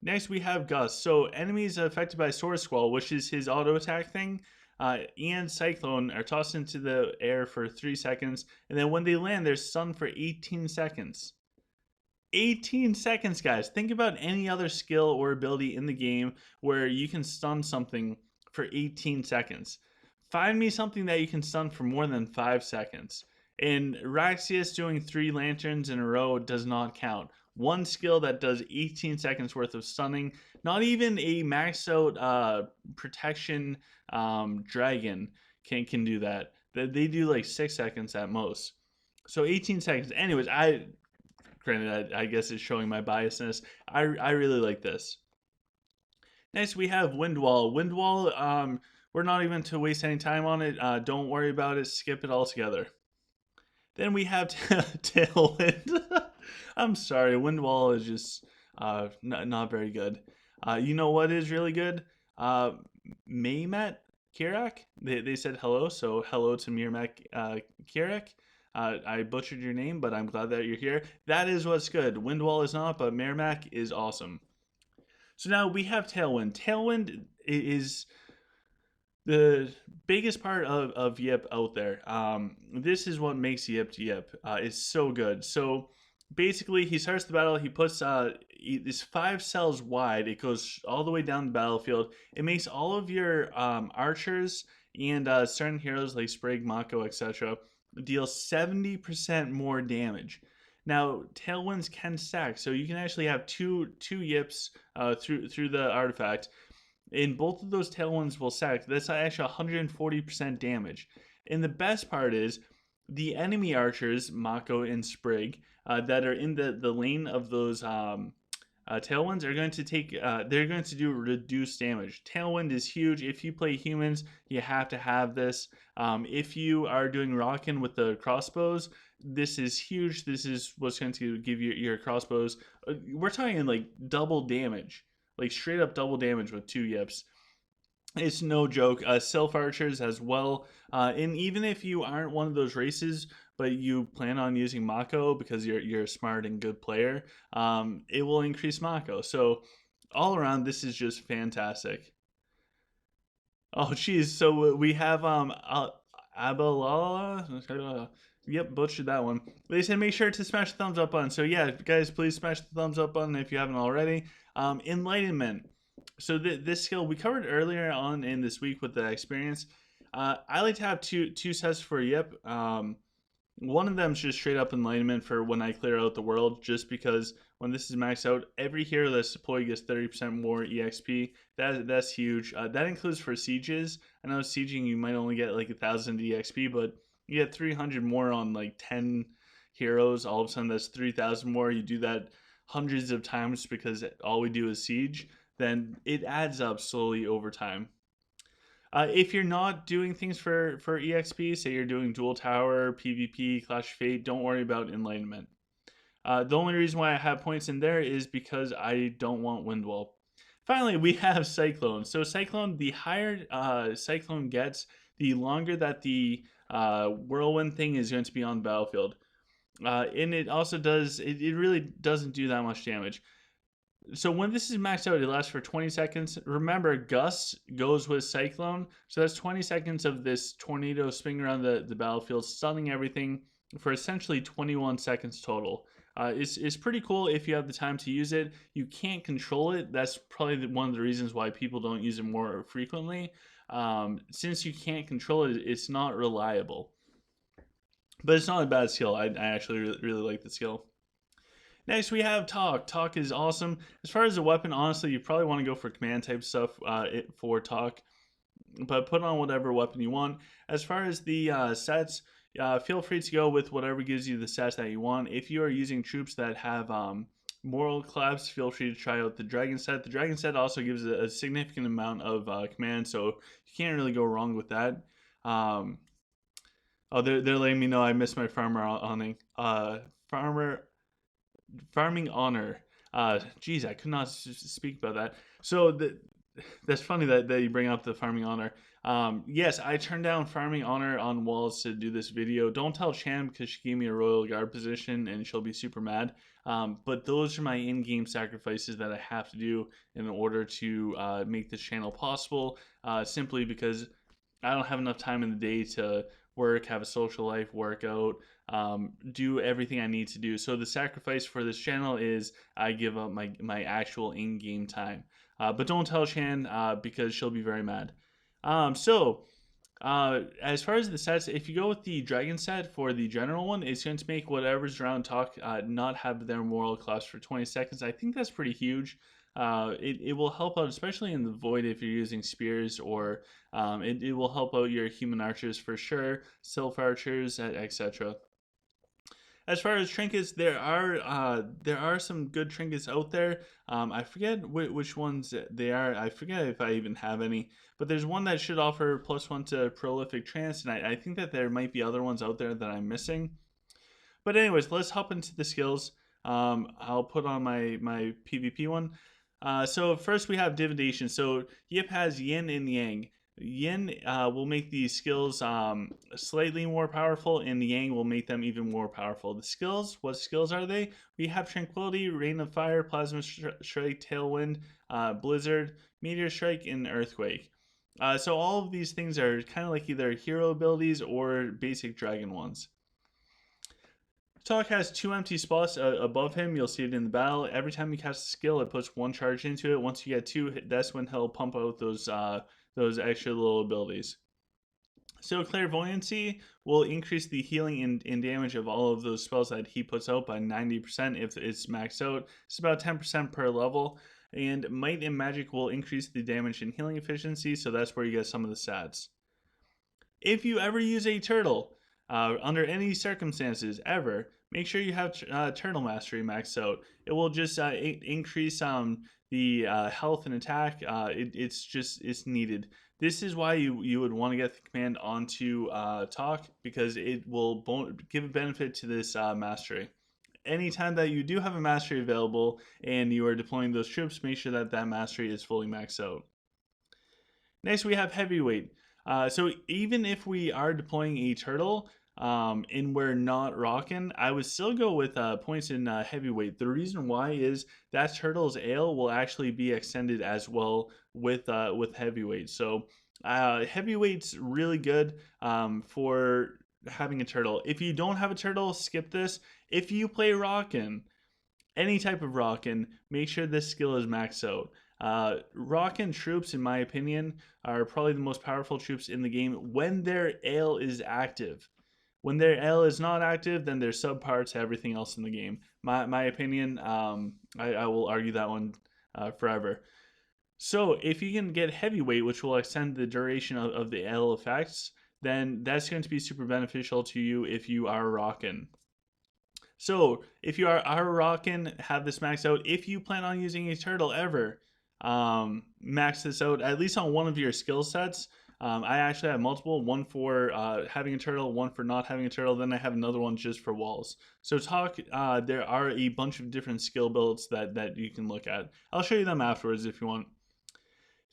Next we have Gust. So enemies affected by Sword Squall, which is his auto attack thing, and Cyclone are tossed into the air for 3 seconds, and then when they land, they're stunned for 18 seconds. 18 seconds, guys. Think about any other skill or ability in the game where you can stun something for 18 seconds. Find me something that you can stun for more than 5 seconds. And Raxius doing 3 lanterns in a row does not count. one skill that does 18 seconds worth of stunning. Not even a maxed out protection dragon can do that. They do like 6 seconds at most. So 18 seconds. Anyways, granted, I guess it's showing my biasness. I really like this. Next, we have Windwall. Windwall, we're not even to waste any time on it. Don't worry about it. Skip it altogether. Then we have Tailwind. I'm sorry, Windwall is just not very good. You know what is really good? Maymet Kirak. They said hello, so hello to Mirmak Kirak. I butchered your name, but I'm glad that you're here. That is what's good. Windwall is not, but Mirmak is awesome. So now we have Tailwind. Tailwind is the biggest part of Yip out there. This is what makes Yip Yip. It's so good. So basically, he starts the battle. He puts this 5 cells wide. It goes all the way down the battlefield. It makes all of your archers and certain heroes like Sprague, Mako, etc. deal 70% more damage. Now, tailwinds can stack, so you can actually have two yips through the artifact. And both of those tailwinds will stack. That's actually 140% damage. And the best part is the enemy archers, Mako and Sprague, that are in the lane of those tailwinds are going to take. They're going to do reduced damage. Tailwind is huge. If you play humans, you have to have this. If you are doing rockin' with the crossbows, this is huge. This is what's going to give you your crossbows. We're talking like double damage, like straight up double damage with 2 yips. It's no joke. Self archers as well. And even if you aren't one of those races, but you plan on using Mako because you're a smart and good player, it will increase Mako. So all around, this is just fantastic. Oh, geez. So we have Abalala. Yep, butchered that one. They said make sure to smash the thumbs up button. So yeah, guys, please smash the thumbs up button if you haven't already. Enlightenment. So this skill we covered earlier on in this week with the experience. I like to have two sets for Yip. One of them is just straight up enlightenment for when I clear out the world, just because when this is maxed out, every hero that's deployed gets 30% more EXP. That's huge. That includes for sieges. I know sieging you might only get like 1,000 EXP, but you get 300 more on like 10 heroes. All of a sudden, that's 3,000 more. You do that hundreds of times because all we do is siege. Then it adds up slowly over time. If you're not doing things for EXP, say you're doing Duel Tower, PvP, Clash of Fate, don't worry about Enlightenment. The only reason why I have points in there is because I don't want Windwall. Finally, we have Cyclone. So Cyclone, the higher Cyclone gets, the longer that the Whirlwind thing is going to be on the battlefield. And it also does, it really doesn't do that much damage. So when this is maxed out, it lasts for 20 seconds. Remember, Gust goes with Cyclone. So that's 20 seconds of this tornado spinning around the battlefield, stunning everything for essentially 21 seconds total. It's pretty cool if you have the time to use it. You can't control it. That's probably one of the reasons why people don't use it more frequently. Since you can't control it, it's not reliable. But it's not a bad skill. I actually really like the skill. Next, we have Talk. Talk is awesome. As far as a weapon, honestly, you probably want to go for command type stuff for Talk. But put on whatever weapon you want. As far as the sets, feel free to go with whatever gives you the sets that you want. If you are using troops that have moral collapse, feel free to try out the Dragon set. The Dragon set also gives a significant amount of command, so you can't really go wrong with that. Oh, they're letting me know I missed my farmer awning. Farming honor. Geez, I could not speak about that. So that's funny that you bring up the farming honor. Yes, I turned down farming honor on walls to do this video. Don't tell Chan because she gave me a royal guard position and she'll be super mad. But those are my in-game sacrifices that I have to do in order to make this channel possible. Simply because I don't have enough time in the day to work, have a social life, work out, do everything I need to do. So the sacrifice for this channel is I give up my actual in-game time. But don't tell Chan because she'll be very mad. So As far as the sets, if you go with the dragon set for the general one, it's going to make whatever's around talk not have their moral cost for 20 seconds. I think that's pretty huge. It will help out, especially in the void if you're using spears, or it will help out your human archers for sure, sylph archers, etc. As far as trinkets, there are some good trinkets out there. I forget which ones they are. I forget if I even have any. But there's one that should offer +1 to prolific trance, and I think that there might be other ones out there that I'm missing. But anyways, let's hop into the skills. I'll put on my PvP one. So first we have divination. So Yip has yin and yang. Yin will make these skills slightly more powerful, and yang will make them even more powerful. The skills, what skills are they? We have Tranquility, Rain of Fire, Plasma Strike, Tailwind, Blizzard, Meteor Strike, and Earthquake. So all of these things are kind of like either hero abilities or basic dragon ones. Talk has 2 empty spots above him. You'll see it in the battle. Every time you cast a skill, it puts 1 charge into it. Once you get 2, that's when he'll pump out those extra little abilities. So clairvoyancy will increase the healing and damage of all of those spells that he puts out by 90% if it's maxed out. It's about 10% per level. And might and magic will increase the damage and healing efficiency, so that's where you get some of the stats. If you ever use a turtle, under any circumstances ever, make sure you have Turtle Mastery maxed out. It will just increase the health and attack. It's needed. This is why you would want to get the command onto Talk, because it will give a benefit to this mastery. Anytime that you do have a mastery available and you are deploying those troops, make sure that mastery is fully maxed out. Next, we have heavyweight. So even if we are deploying a turtle and we're not rocking, I would still go with points in heavyweight. The reason why is that turtle's ale will actually be extended as well with heavyweight. So heavyweight's really good for having a turtle. If you don't have a turtle, skip this. If you play rockin', any type of rockin', make sure this skill is maxed out. Rockin' troops, in my opinion, are probably the most powerful troops in the game when their ale is active. When their ale is not active, then they're subpar to everything else in the game. My opinion, I will argue that one forever. So if you can get heavyweight, which will extend the duration of the ale effects, then that's going to be super beneficial to you if you are rockin'. So if you are rockin', have this maxed out. If you plan on using a turtle ever, max this out at least on one of your skill sets. I actually have multiple, one for having a turtle, one for not having a turtle, then I have another one just for walls. So there are a bunch of different skill builds that you can look at. I'll show you them afterwards if you want.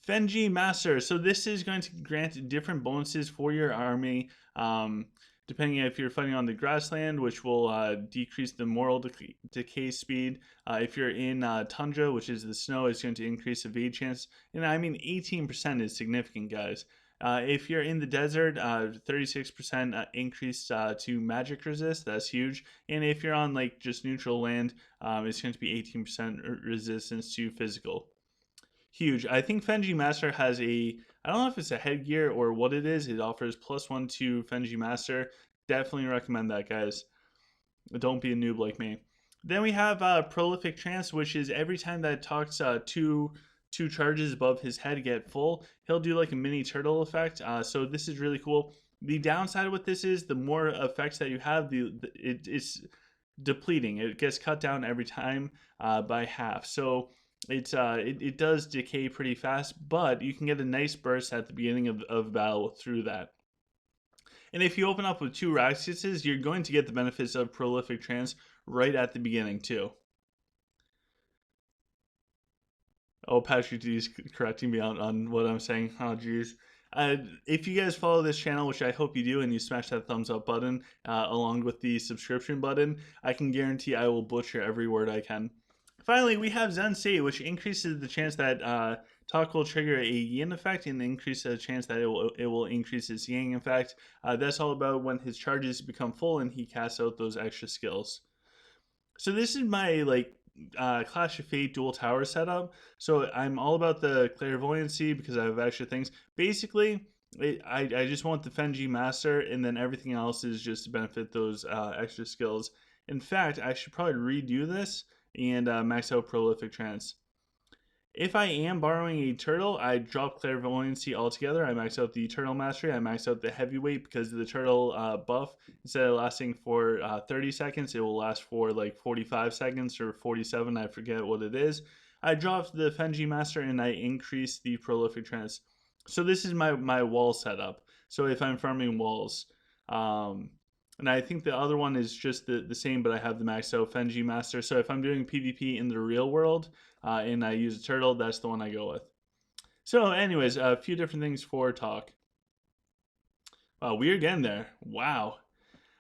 Fenji Master. So this is going to grant different bonuses for your army, depending if you're fighting on the grassland, which will decrease the moral decay speed. If you're in tundra, which is the snow, it's going to increase evade chance. And I mean, 18% is significant, guys. If you're in the desert, 36% increase to magic resist. That's huge. And if you're on like just neutral land, it's going to be 18% resistance to physical. Huge. I think Fenji Master has I don't know if it's a headgear or what it is. It offers +1 to Fenji Master. Definitely recommend that, guys. Don't be a noob like me. Then we have Prolific Trance, which is every time that Talk's two charges above his head get full, he'll do like a mini turtle effect. So this is really cool. The downside with this is the more effects that you have, it's depleting. It gets cut down every time by half. So it does decay pretty fast, but you can get a nice burst at the beginning of battle through that. And if you open up with 2 Raxiuses, you're going to get the benefits of Prolific Trance right at the beginning too. Oh, Patrick D is correcting me on what I'm saying. Oh, geez. If you guys follow this channel, which I hope you do, and you smash that thumbs up button along with the subscription button, I can guarantee I will butcher every word I can. Finally, we have Zen State, which increases the chance that Talk will trigger a yin effect and increase the chance that it will increase its yang effect. That's all about when his charges become full and he casts out those extra skills. So this is my Clash of Fate dual tower setup. So I'm all about the clairvoyancy because I have extra things. Basically, I just want the Fenji Master, and then everything else is just to benefit those extra skills. In fact, I should probably redo this and max out Prolific Trance. If I am borrowing a turtle, I drop clairvoyancy altogether. I max out the turtle mastery. I max out the heavyweight because of the turtle buff. Instead of lasting for 30 seconds, it will last for like 45 seconds or 47. I forget what it is. I dropped the Fenji master and I increased the prolific trance. So this is my wall setup. So if I'm farming walls, um, and I think the other one is just the same, but I have the maxed out Fenji master. So if I'm doing PvP in the real world, and I use a turtle, that's the one I go with. So, anyways, a few different things for talk. Wow, we're getting there. Wow.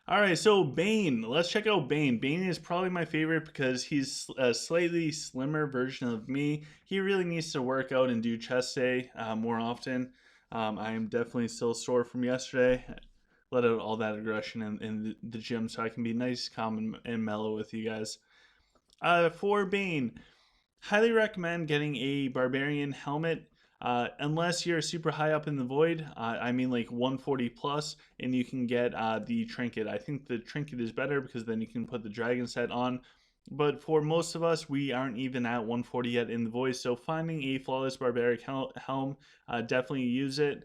All right, so Bane. Let's check out Bane. Bane is probably my favorite because he's a slightly slimmer version of me. He really needs to work out and do chest day more often. I am definitely still sore from yesterday. Let out all that aggression in the gym so I can be nice, calm, and mellow with you guys. For Bane, highly recommend getting a barbarian helmet unless you're super high up in the void. I mean like 140 plus, and you can get the trinket. I think the trinket is better because then you can put the dragon set on. But for most of us, we aren't even at 140 yet in the void, so finding a flawless barbaric helm, definitely use it.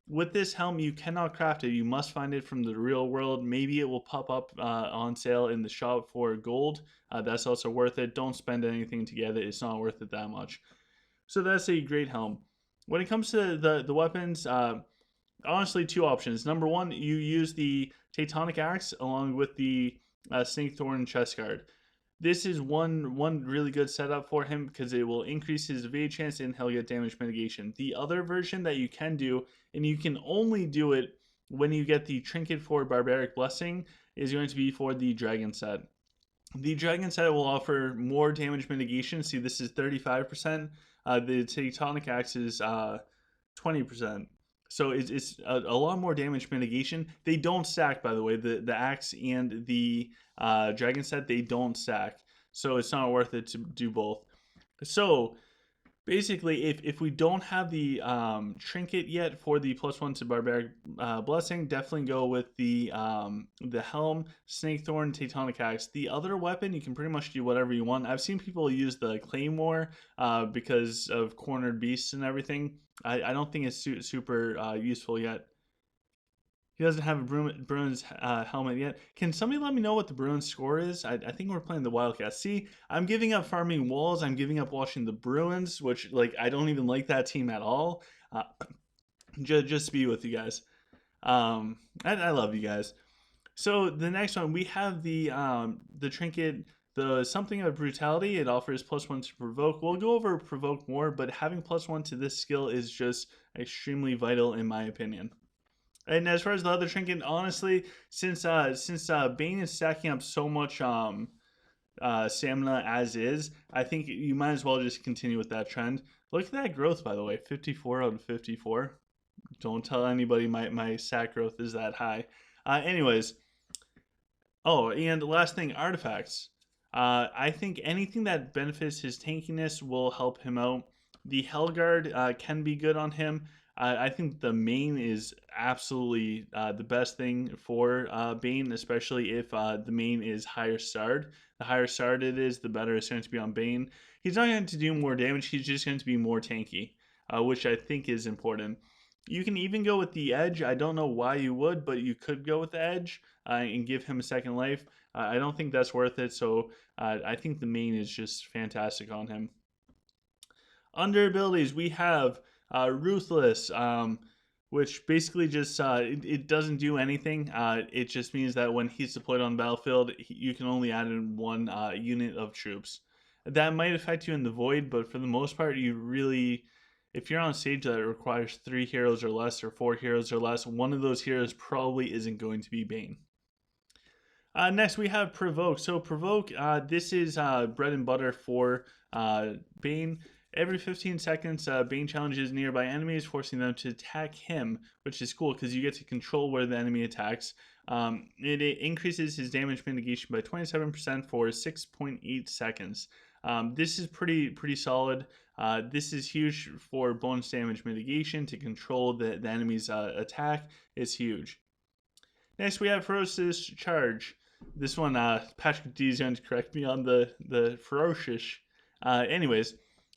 With this helm, you cannot craft it. You must find it from the real world. Maybe it will pop up on sale in the shop for gold. That's also worth it. Don't spend anything to get it. It's not worth it that much. So that's a great helm. When it comes to the weapons, honestly, two options. Number one, you use the Tectonic Axe along with the Snake Thorn chest guard. This is one really good setup for him because it will increase his evade chance and he'll get damage mitigation. The other version that you can do, and you can only do it when you get the Trinket for Barbaric Blessing, is going to be for the Dragon set. The Dragon set will offer more damage mitigation. See, this is 35%. The Tectonic Axe is 20%. So it's a lot more damage mitigation. They don't stack, by the way. The axe and the dragon set, they don't stack. So it's not worth it to do both. So basically, if we don't have the trinket yet for the +1 to barbaric blessing, definitely go with the helm, snake thorn, tectonic axe. The other weapon, you can pretty much do whatever you want. I've seen people use the claymore because of cornered beasts and everything. I don't think it's super useful yet. He doesn't have a Bruins helmet yet. Can somebody let me know what the Bruins score is? I think we're playing the Wildcats. See, I'm giving up farming walls. I'm giving up watching the Bruins, which like I don't even like that team at all. Just to be with you guys. I love you guys. So the next one, we have the trinket, the something of brutality. It offers +1 to provoke. We'll go over provoke more, but having +1 to this skill is just extremely vital in my opinion. And as far as the other trinket, honestly, since Bane is stacking up so much stamina as is, I think you might as well just continue with that trend. Look at that growth, by the way, 54 out of 54. Don't tell anybody my stat growth is that high. Anyways, oh, and last thing, artifacts. I think anything that benefits his tankiness will help him out. The Hellguard can be good on him. I think the main is absolutely the best thing for Bane, especially if the main is higher starred. The higher starred it is, the better it's going to be on Bane. He's not going to do more damage, he's just going to be more tanky, which I think is important. You can even go with the Edge. I don't know why you would, but you could go with the Edge and give him a second life. I don't think that's worth it, so I think the main is just fantastic on him. Under abilities, we have Ruthless, which basically just it doesn't do anything. It just means that when he's deployed on the battlefield, you can only add in one unit of troops. That might affect you in the void, but for the most part, you really, if you're on a stage that requires 3 heroes or less or 4 heroes or less, one of those heroes probably isn't going to be Bane. Next, we have Provoke. So Provoke, this is bread and butter for Bane. Every 15 seconds, Bane challenges nearby enemies, forcing them to attack him, which is cool because you get to control where the enemy attacks. It increases his damage mitigation by 27% for 6.8 seconds. This is pretty solid. This is huge for bonus damage mitigation to control the enemy's attack. It's huge. Next, we have Ferocious Charge. This one, Patrick D is going to correct me on the ferocious. Anyways,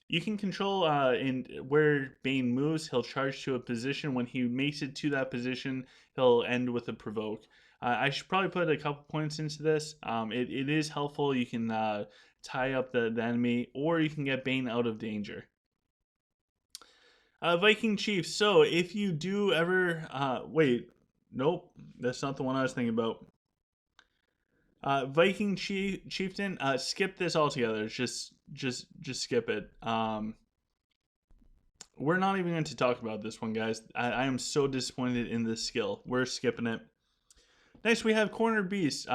you can control in where Bane moves. He'll charge to a position. When he makes it to that position, he'll end with a provoke. I should probably put a couple points into this. It is helpful. You can tie up the enemy, or you can get Bane out of danger. Viking Chief. So if you do ever wait, nope, that's not the one I was thinking about. Viking Chieftain. Skip this altogether. Just skip it. We're not even going to talk about this one, guys. I am so disappointed in this skill. We're skipping it. Next, we have Corner Beast.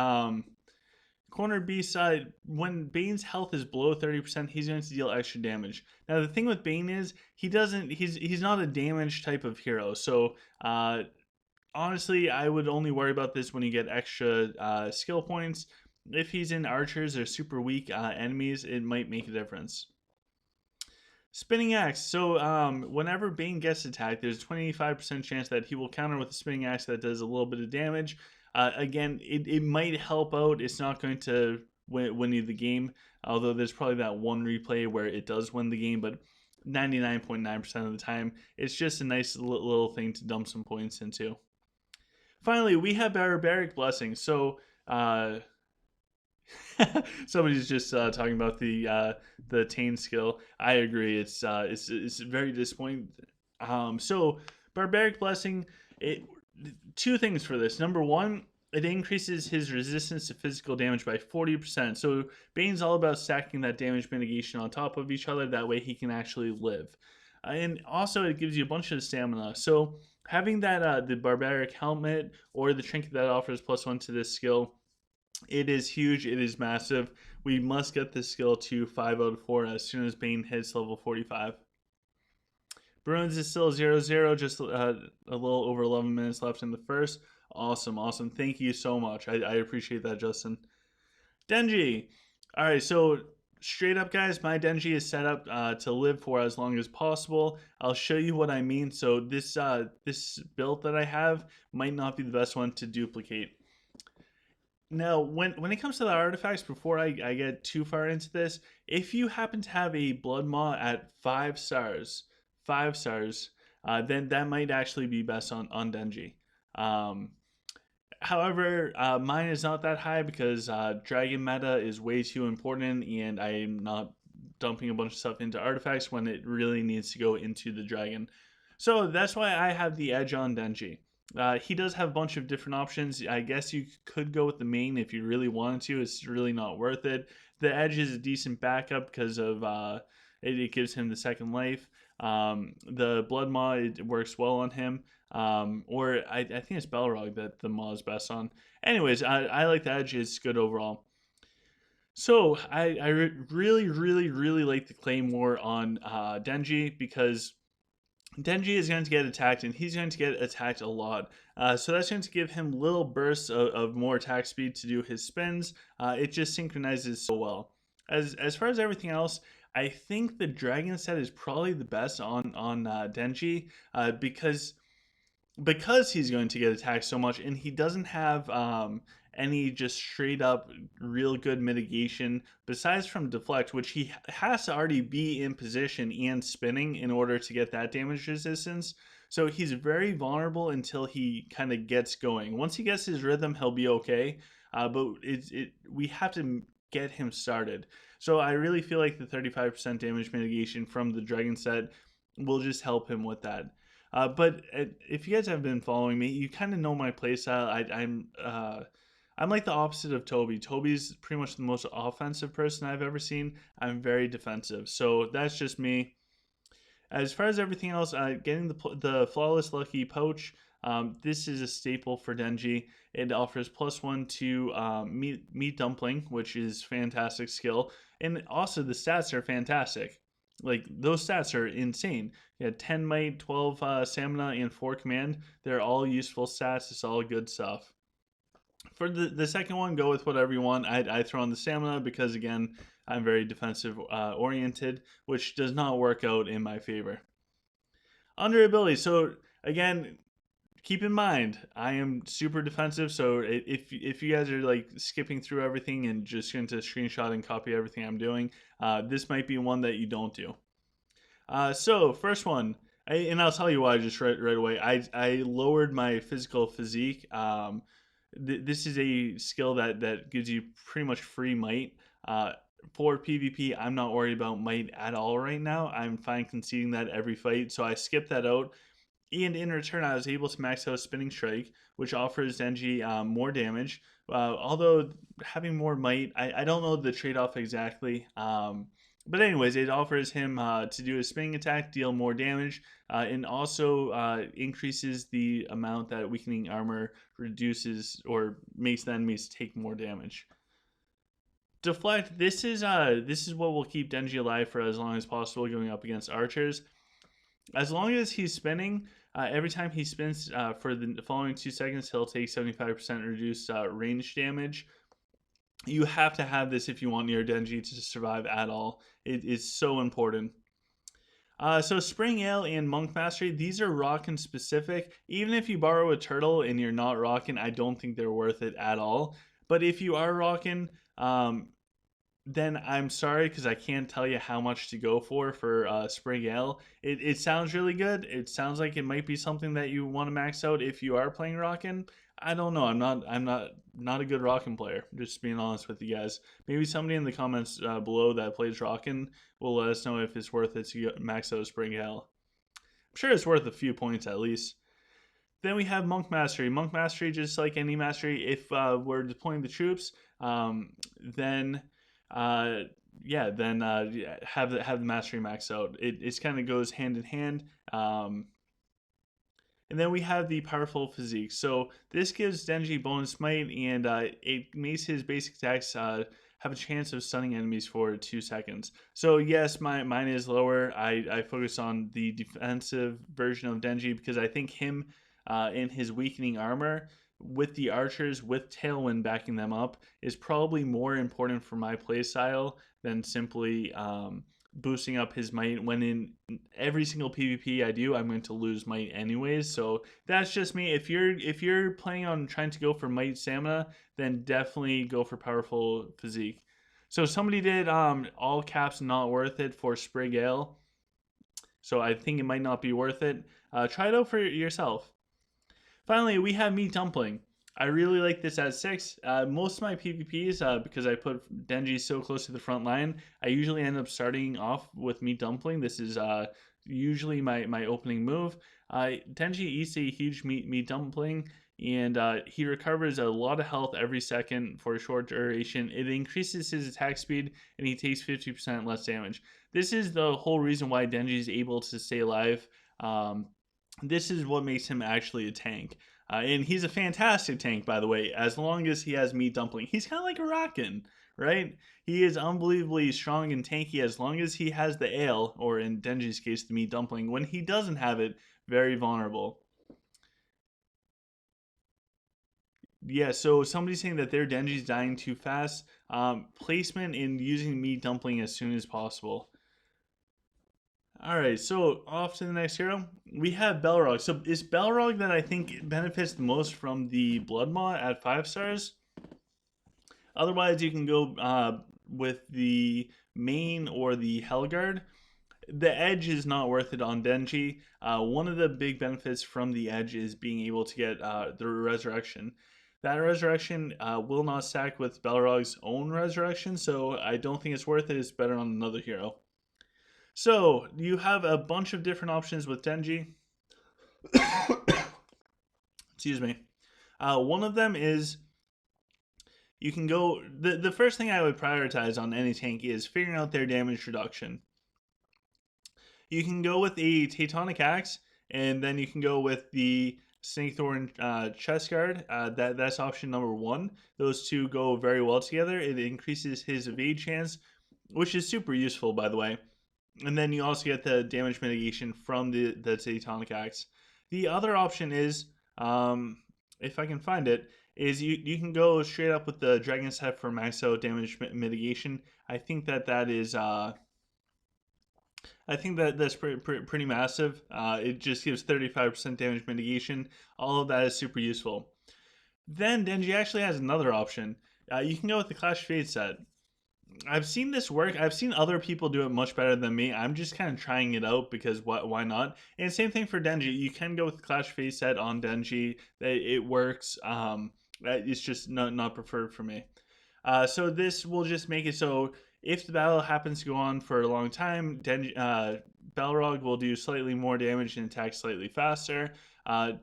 Corner Beast, when Bane's health is below 30%, he's going to deal extra damage. Now, the thing with Bane is he's not a damage type of hero. So, honestly, I would only worry about this when you get extra skill points. If he's in archers or super weak enemies, it might make a difference. Spinning Axe. So whenever Bane gets attacked, there's a 25% chance that he will counter with a Spinning Axe that does a little bit of damage. Again, it might help out. It's not going to win you the game, although there's probably that one replay where it does win the game, but 99.9% of the time, it's just a nice little thing to dump some points into. Finally, we have Barbaric Blessing. So somebody's just talking about the Tane skill. I agree. It's very disappointing. So Barbaric Blessing, two things for this. Number one, it increases his resistance to physical damage by 40%. So Bane's all about stacking that damage mitigation on top of each other. That way he can actually live. And also it gives you a bunch of stamina. So having that the Barbaric Helmet or the Trinket that offers +1 to this skill, it is huge. It is massive. We must get this skill to 5 out of 4 as soon as Bane hits level 45. Bruins is still 0-0, just a little over 11 minutes left in the first. Awesome. Thank you so much. I appreciate that, Justin. Denji. All right, so straight up, guys, my Denji is set up to live for as long as possible. I'll show you what I mean. So this build that I have might not be the best one to duplicate. Now, when it comes to the artifacts, before I get too far into this, if you happen to have a Blood Maw at 5 stars, then that might actually be best on Denji. However, mine is not that high because Dragon meta is way too important, and I'm not dumping a bunch of stuff into artifacts when it really needs to go into the Dragon. So that's why I have the edge on Denji. He does have a bunch of different options. I guess you could go with the main if you really wanted to. It's really not worth it. The edge is a decent backup because of it gives him the second life. The Blood Maw, it works well on him. Or I think it's Balrog that the Maw is best on. Anyways, I like the edge. It's good overall. So I really like the Claymore on Denji because Denji is going to get attacked, and he's going to get attacked a lot. So that's going to give him little bursts of more attack speed to do his spins. It just synchronizes so well. As far as everything else, I think the Dragon set is probably the best on Denji because he's going to get attacked so much, and he doesn't have any just straight up real good mitigation besides from deflect, which he has to already be in position and spinning in order to get that damage resistance. So he's very vulnerable until he kind of gets going. Once he gets his rhythm, he'll be okay. But we have to get him started. So I really feel like the 35% damage mitigation from the Dragon set will just help him with that. But if you guys have been following me, you kind of know my playstyle. I'm like the opposite of Toby. Toby's pretty much the most offensive person I've ever seen. I'm very defensive. So that's just me. As far as everything else, getting the Flawless Lucky Poach, this is a staple for Denji. It offers +1 to meat Dumpling, which is fantastic skill. And also the stats are fantastic. Like, those stats are insane. You had 10 might, 12 stamina, and 4 command. They're all useful stats. It's all good stuff. For the second one, go with whatever you want. I throw on the stamina because, again, I'm very defensive oriented, which does not work out in my favor. Under ability, so again, keep in mind I am super defensive. So if you guys are like skipping through everything and just going to screenshot and copy everything I'm doing, this might be one that you don't do. So first one, and I'll tell you why just right away. I lowered my physical physique. This is a skill that gives you pretty much free might. For PvP, I'm not worried about might at all right now. I'm fine conceding that every fight, so I skipped that out. And in return, I was able to max out Spinning Strike, which offers Denji more damage. Although having more might, I don't know the trade off exactly. But anyways, it offers him to do a spinning attack, deal more damage, and also increases the amount that weakening armor reduces or makes the enemies take more damage. Deflect. This is what will keep Denji alive for as long as possible, going up against archers. As long as he's spinning, every time he spins for the following 2 seconds, he'll take 75% reduced range damage. You have to have this if you want your Denji to survive at all. It is so important. So Spring Ale and Monk Mastery, these are rockin' specific. Even if you borrow a turtle and you're not rockin', I don't think they're worth it at all. But if you are rockin', then I'm sorry because I can't tell you how much to go for Spring Ale. It sounds really good. It sounds like it might be something that you want to max out if you are playing Rockin'. I don't know. I'm not a good Rockin' player. Just being honest with you guys. Maybe somebody in the comments below that plays Rockin' will let us know if it's worth it to max out Spring Ale. I'm sure it's worth a few points at least. Then we have Monk Mastery. Monk Mastery, just like any mastery, if we're deploying the troops, then have the mastery max out. It kind of goes hand in hand. And then we have the powerful physique. So this gives Denji bonus might, and it makes his basic attacks have a chance of stunning enemies for 2 seconds. So yes, mine is lower. I focus on the defensive version of Denji because I think him in his weakening armor with the archers with Tailwind backing them up is probably more important for my playstyle than simply boosting up his might. When in every single PvP I do, I'm going to lose might anyways. So that's just me. If you're planning on trying to go for might stamina, then definitely go for powerful physique. So somebody did all caps not worth it for Sprague Ale. So I think it might not be worth it. Try it out for yourself. Finally, we have Meat Dumpling. I really like this at 6. Most of my PvPs, because I put Denji so close to the front line, I usually end up starting off with Meat Dumpling. This is usually my opening move. Denji eats a huge meat dumpling, and he recovers a lot of health every second for a short duration. It increases his attack speed, and he takes 50% less damage. This is the whole reason why Denji is able to stay alive. This is what makes him actually a tank. And he's a fantastic tank, by the way, as long as he has Meat Dumpling. He's kind of like a Rockin', right? He is unbelievably strong and tanky as long as he has the ale, or in Denji's case, the Meat Dumpling. When he doesn't have it, very vulnerable. Yeah, so somebody's saying that their Denji's dying too fast. Placement in using Meat Dumpling as soon as possible. Alright, so off to the next hero. We have Balrog. So it's Balrog that I think benefits the most from the Blood Maw at 5 stars. Otherwise, you can go with the main or the Hellguard. The edge is not worth it on Denji. One of the big benefits from the edge is being able to get the resurrection. That resurrection will not stack with Balrog's own resurrection, so I don't think it's worth it. It's better on another hero. So you have a bunch of different options with Denji. Excuse me. One of them is you can go. The first thing I would prioritize on any tank is figuring out their damage reduction. You can go with a Teutonic Axe, and then you can go with the Snakethorn Chest Guard. That's option number 1. Those two go very well together. It increases his evade chance, which is super useful, by the way. And then you also get the damage mitigation from the Teutonic Axe. The other option is, if I can find it, is you can go straight up with the dragon set for max out damage mitigation. I think that is I think that's pretty massive. It just gives 35% damage mitigation. All of that is super useful. Then Denji actually has another option. You can go with the Clash of Fate set. I've seen this work. I've seen other people do it much better than me. I'm just kind of trying it out because why not? And same thing for Denji. You can go with the Clash of Fate set on Denji. It works. It's just not preferred for me. So this will just make it so if the battle happens to go on for a long time, Balrog will do slightly more damage and attack slightly faster.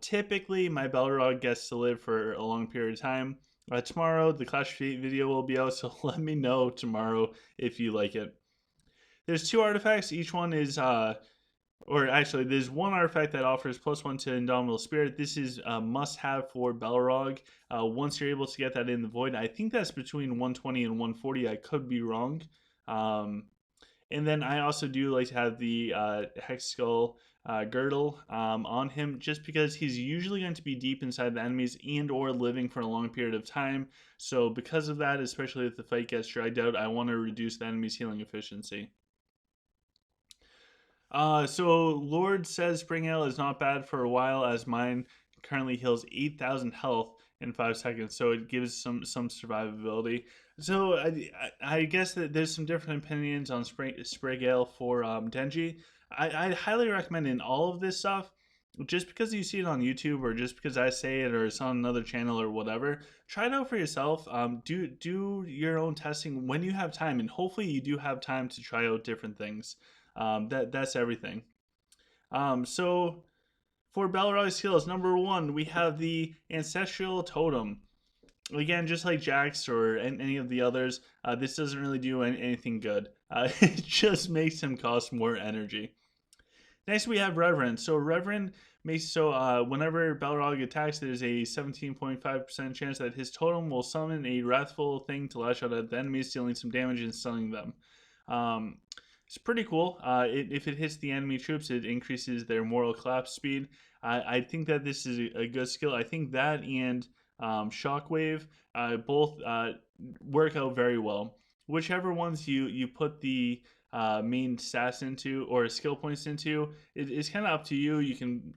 Typically, my Balrog gets to live for a long period of time. Tomorrow, the Clash of Fate video will be out, so let me know tomorrow if you like it. There's 2 artifacts. Each one is or actually, there's 1 artifact that offers +1 to Indomitable Spirit. This is a must-have for Balrog. Once you're able to get that in the Void, I think that's between 120 and 140. I could be wrong. And then I also do like to have the Hex Skull girdle on him, just because he's usually going to be deep inside the enemies and or living for a long period of time. So because of that, especially if the fight gets dragged out, I want to reduce the enemy's healing efficiency. So Lord says Spring Ale is not bad for a while, as mine currently heals 8,000 health in 5 seconds, so it gives some survivability. So I guess that there's some different opinions on Sprague Ale for Denji. I highly recommend in all of this stuff. Just because you see it on YouTube or just because I say it or it's on another channel or whatever, try it out for yourself. Do your own testing when you have time, and hopefully you do have time to try out different things. That's everything. So for Balrog skills, number 1, we have the Ancestral Totem. Again, just like Jax or any of the others, this doesn't really do anything good. It just makes him cost more energy. Next, we have Reverend. So Reverend makes so whenever Balrog attacks, there's a 17.5% chance that his totem will summon a wrathful thing to lash out at the enemies, dealing some damage and stunning them. It's pretty cool. If it hits the enemy troops, it increases their mortal collapse speed. I think that this is a good skill. I think that and Shockwave both work out very well. Whichever ones you put the main stats into or skill points into, it's kind of up to you. You can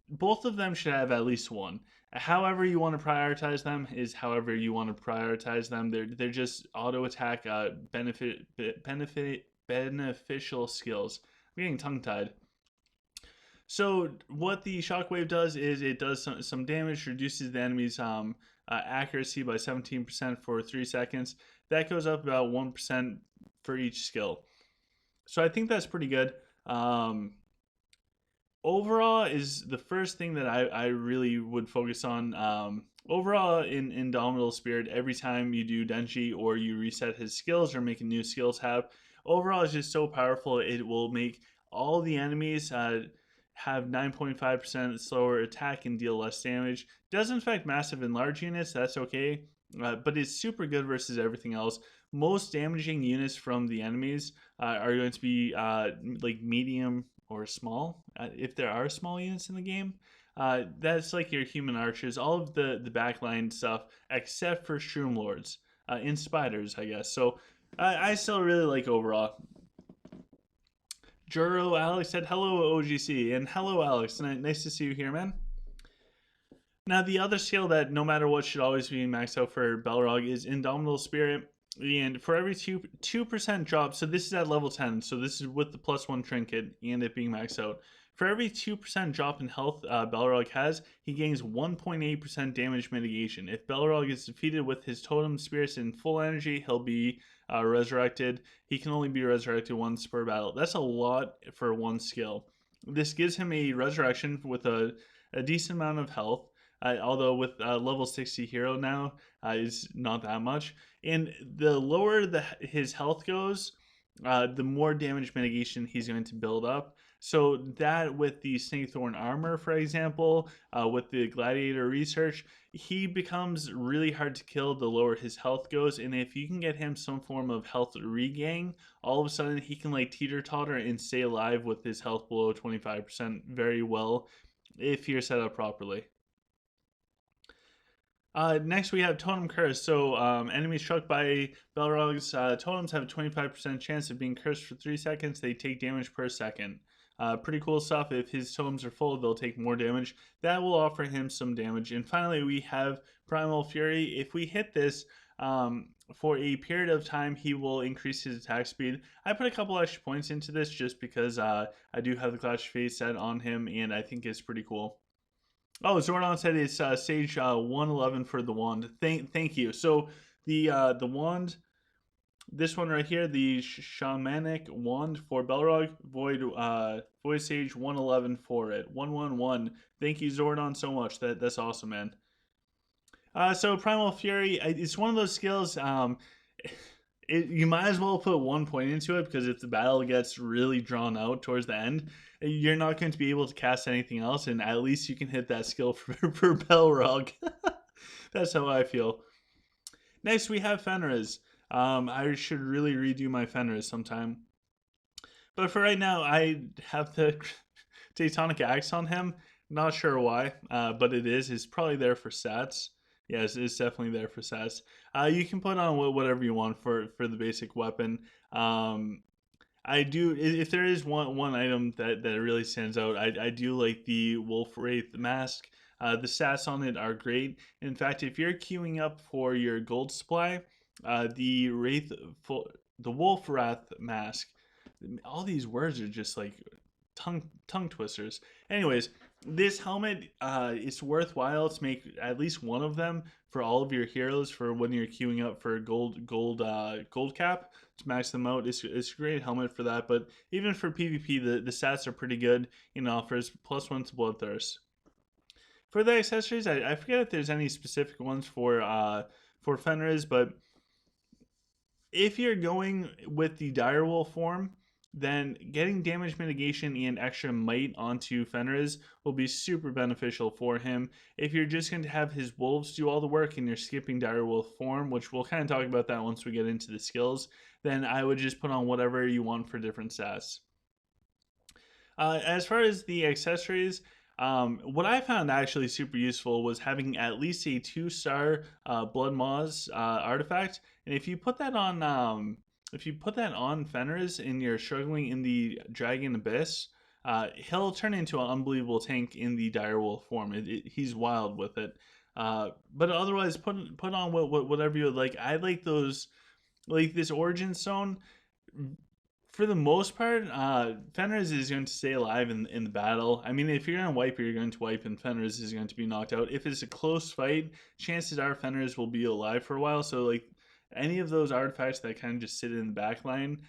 both of them should have at least 1. However you want to prioritize them is however you want to prioritize them. They're just auto attack beneficial skills. I'm getting tongue tied. So what the Shockwave does is it does some damage, reduces the enemy's accuracy by 17% for 3 seconds. That goes up about 1% for each skill. So I think that's pretty good. Overall is the first thing that I really would focus on. Overall, in Indomitable Spirit, every time you do Denji or you reset his skills or make a new skills tab, overall is just so powerful. It will make all the enemies have 9.5% slower attack and deal less damage. Doesn't affect massive and large units, that's okay, but it's super good versus everything else. Most damaging units from the enemies are going to be like medium or small, if there are small units in the game. That's like your human archers, all of the backline stuff, except for Shroom Lords and Spiders, I guess. So I still really like overall. Juro Alex said hello OGC, and hello Alex, nice to see you here, man. Now the other skill that no matter what should always be maxed out for Balrog is Indomitable Spirit, and for every 2% drop, so this is at level 10, so this is with the +1 trinket and it being maxed out. For every 2% drop in health Balrog has, he gains 1.8% damage mitigation. If Balrog is defeated with his totem spirits in full energy, he'll be resurrected. He can only be resurrected once per battle. That's a lot for 1 skill. This gives him a resurrection with a decent amount of health. Although with level 60 hero now is not that much. And the lower his health goes, the more damage mitigation he's going to build up. So that with the Snakethorn armor, for example, with the Gladiator research, he becomes really hard to kill the lower his health goes. And if you can get him some form of health regain, all of a sudden he can like teeter-totter and stay alive with his health below 25% very well if you're set up properly. Next, we have Totem Curse. So, enemies struck by Balrog's totems have a 25% chance of being cursed for 3 seconds. They take damage per second. Pretty cool stuff. If his totems are full, they'll take more damage. That will offer him some damage. And finally, we have Primal Fury. If we hit this for a period of time, he will increase his attack speed. I put a couple extra points into this just because I do have the Clash of Fate set on him, and I think it's pretty cool. Oh, Zordon said it's Sage 111 for the wand. Thank you. So the wand, this one right here, the shamanic wand for Belrog, Void Sage 111 for it. 111. Thank you, Zordon, so much. That's awesome, man. So Primal Fury, it's one of those skills. You might as well put 1 point into it because if the battle gets really drawn out towards the end, you're not going to be able to cast anything else, and at least you can hit that skill for Balrog. That's how I feel. Next, we have Fenriz. I should really redo my Fenriz sometime. But for right now, I have the Tectonic Axe on him. Not sure why, but it is. It's probably there for stats. Yes, it's definitely there for stats. You can put on whatever you want for the basic weapon. I do. If there is one item that really stands out, I do like the Wolf Wraith mask. The stats on it are great. In fact, if you're queuing up for your gold supply, the the Wolf Wrath mask. All these words are just like tongue twisters. Anyways, this helmet, it's worthwhile to make at least one of them for all of your heroes for when you're queuing up for gold cap to max them out. It's a great helmet for that. But even for PvP, the stats are pretty good. Offers +1 to Bloodthirst. For the accessories, I forget if there's any specific ones for Fenriz, but if you're going with the direwolf form, then getting damage mitigation and extra might onto Fenriz will be super beneficial for him. If you're just going to have his wolves do all the work and you're skipping direwolf form, which we'll kind of talk about that once we get into the skills, then I would just put on whatever you want for different stats. As far as the accessories, what I found actually super useful was having at least a 2-star Blood Maws artifact, and if you put that on Fenriz and you're struggling in the Dragon Abyss, he'll turn into an unbelievable tank in the direwolf form. He's wild with it. But otherwise, put on whatever you would like. I like those, like this Origin Stone. For the most part, Fenriz is going to stay alive in the battle. I mean, if you're going to wipe, you're going to wipe, and Fenriz is going to be knocked out. If it's a close fight, chances are Fenriz will be alive for a while. So, like, any of those artifacts that kind of just sit in the back line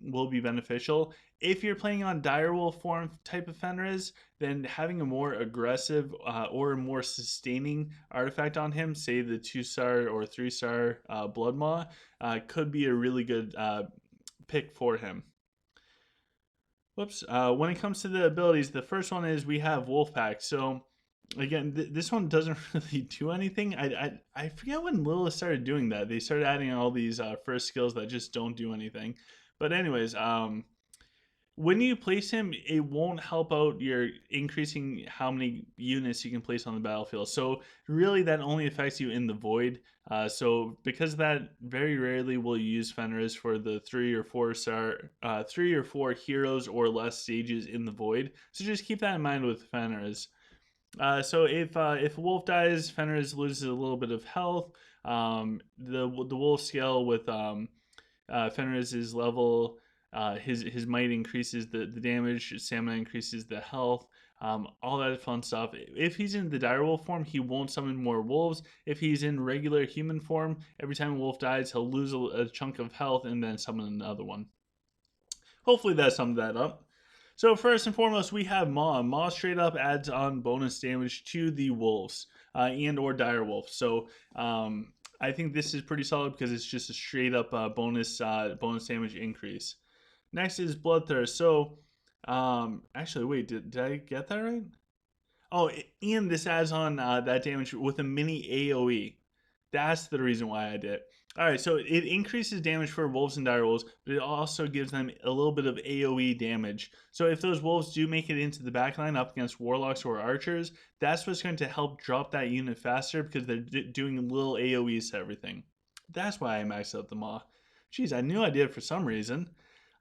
will be beneficial. If you're playing on direwolf form type of Fenriz, then having a more aggressive or a more sustaining artifact on him, say the 2-star or 3-star Blood Maw, could be a really good pick for him. Whoops. When it comes to the abilities, the first one is we have Wolfpack. So again, this one doesn't really do anything. I forget when Lilith started doing that. They started adding all these first skills that just don't do anything. But anyways, when you place him, it won't help out your increasing how many units you can place on the battlefield. So really, that only affects you in the void. So because of that, very rarely will you use Fenriz for the 3 or 4 heroes or less stages in the void. So just keep that in mind with Fenriz. So if a wolf dies, Fenriz loses a little bit of health. The wolf scale with Fenriz's level. His might increases the damage, stamina increases the health, all that fun stuff. If he's in the direwolf form, he won't summon more wolves. If he's in regular human form, every time a wolf dies, he'll lose a chunk of health and then summon another one. Hopefully that summed that up. So first and foremost, we have Maw. Maw straight up adds on bonus damage to the wolves and or direwolf. So I think this is pretty solid because it's just a straight up bonus damage increase. Next is Bloodthirst. So, actually, wait, did I get that right? Oh, and this adds on that damage with a mini AoE. That's the reason why I did it. Alright, so it increases damage for wolves and direwolves, but it also gives them a little bit of AoE damage. So if those wolves do make it into the backline up against warlocks or archers, that's what's going to help drop that unit faster because they're doing little AoEs to everything. That's why I maxed out the Maw. Jeez, I knew I did for some reason.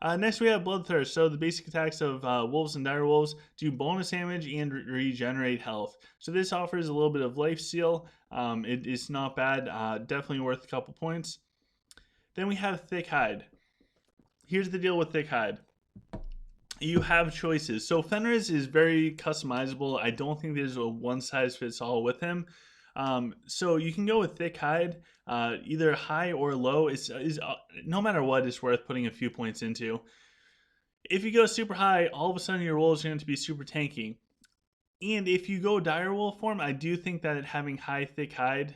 Next we have Bloodthirst. So the basic attacks of wolves and direwolves do bonus damage and regenerate health. So this offers a little bit of life steal. It's not bad. Definitely worth a couple points. Then we have Thick Hide. Here's the deal with Thick Hide. You have choices. So Fenriz is very customizable. I don't think there's a one size fits all with him. So you can go with Thick Hide, either high or low. Is no matter what, it's worth putting a few points into. If you go super high, all of a sudden your wolves are going to be super tanky. And if you go direwolf form, I do think that having high thick hide,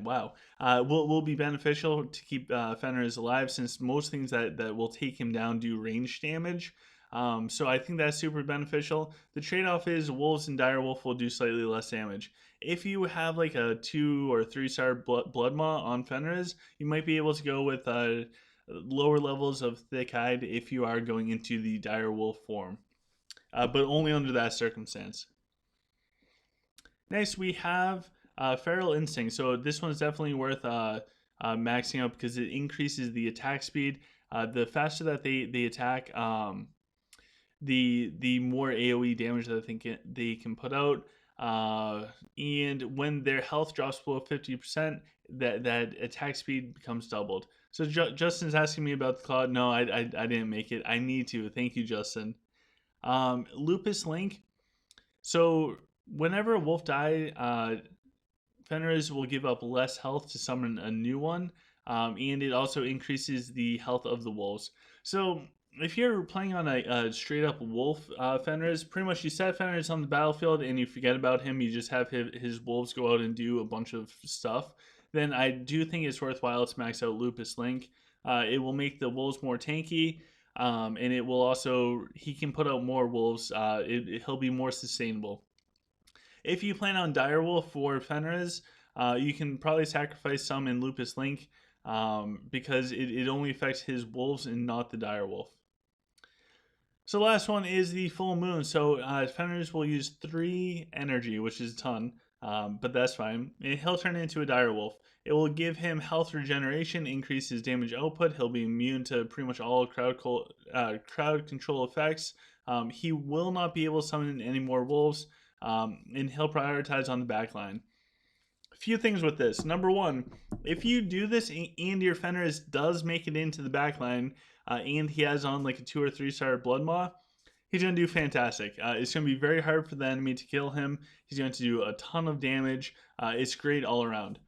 wow, will be beneficial to keep Fenriz alive, since most things that will take him down do range damage. So I think that's super beneficial. The trade-off is wolves and direwolf will do slightly less damage. If you have like a 2 or 3 star blood maw on Fenriz, you might be able to go with lower levels of thick hide if you are going into the direwolf form. But only under that circumstance. Next, we have Feral Instinct. So this one's definitely worth maxing out because it increases the attack speed. The faster that they attack, the more AoE damage that they can put out. And when their health drops below 50%, that attack speed becomes doubled. So Justin's asking me about the Claw. No, I didn't make it. I need to. Thank you, Justin. Lupus Link. So whenever a wolf dies, Fenriz will give up less health to summon a new one, and it also increases the health of the wolves. So if you're playing on a straight up wolf Fenriz, pretty much you set Fenriz on the battlefield and you forget about him, you just have his wolves go out and do a bunch of stuff, then I do think it's worthwhile to max out Lupus Link. It will make the wolves more tanky, and it will also, he can put out more wolves. He'll be more sustainable. If you plan on Direwolf for Fenriz, you can probably sacrifice some in Lupus Link, because it only affects his wolves and not the Direwolf. So the last one is the Full Moon. So Fenriz will use 3 energy, which is a ton, but that's fine. And he'll turn into a Direwolf. It will give him health regeneration, increase his damage output. He'll be immune to pretty much all crowd control effects. He will not be able to summon any more wolves, and he'll prioritize on the backline. A few things with this. Number one, if you do this and your Fenriz does make it into the backline, and he has on like a 2 or 3 star Blood Maw, he's going to do fantastic. It's going to be very hard for the enemy to kill him. He's going to do a ton of damage. It's great all around.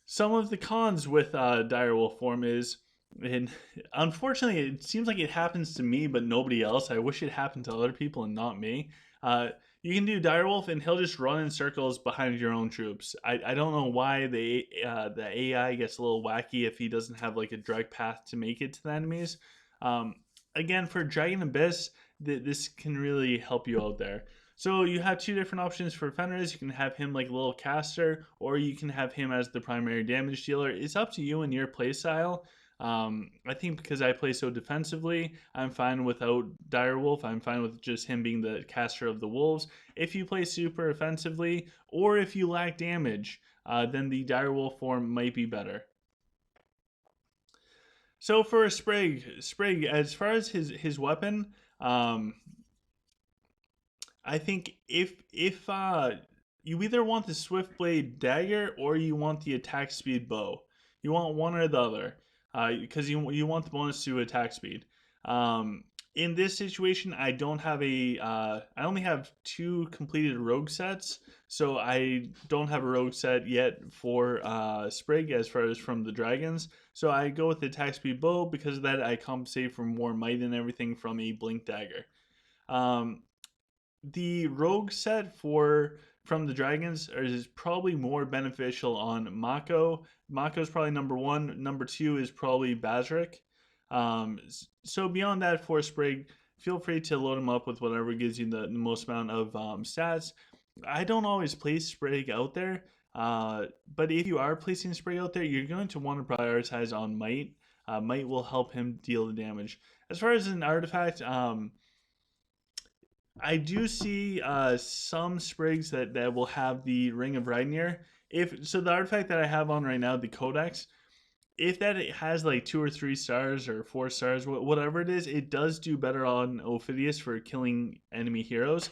Some of the cons with Direwolf form is, and unfortunately it seems like it happens to me but nobody else. I wish it happened to other people and not me. You can do Direwolf and he'll just run in circles behind your own troops. I don't know why the AI gets a little wacky if he doesn't have like a direct path to make it to the enemies. Again, for Dragon Abyss, this can really help you out there. So you have 2 different options for Fenriz. You can have him like a little caster, or you can have him as the primary damage dealer. It's up to you and your playstyle. I think because I play so defensively, I'm fine without Direwolf. I'm fine with just him being the caster of the wolves. If you play super offensively, or if you lack damage, then the Direwolf form might be better. So for Sprague, as far as his weapon, I think if you either want the Swift Blade Dagger or you want the Attack Speed Bow. You want one or the other, because you want the bonus to attack speed. In this situation, I don't have I only have 2 completed rogue sets, so I don't have a rogue set yet for Sprague as far as from the dragons. So I go with the attack speed bow. Because of that, I compensate for more might and everything from a blink dagger. The rogue set from the dragons is probably more beneficial on Mako. Mako's probably number 1. Number 2 is probably Badgerik. So beyond that, for Sprague, feel free to load him up with whatever gives you the most amount of stats. I don't always play Sprague out there. But if you are placing Sprague out there, you're going to want to prioritize on Might. Might will help him deal the damage. As far as an artifact, I do see some Sprigs that will have the Ring of Ragnar. If so, the artifact that I have on right now, the Codex, if that it has like 2 or 3 stars or 4 stars, whatever it is, it does do better on Ophidius for killing enemy heroes.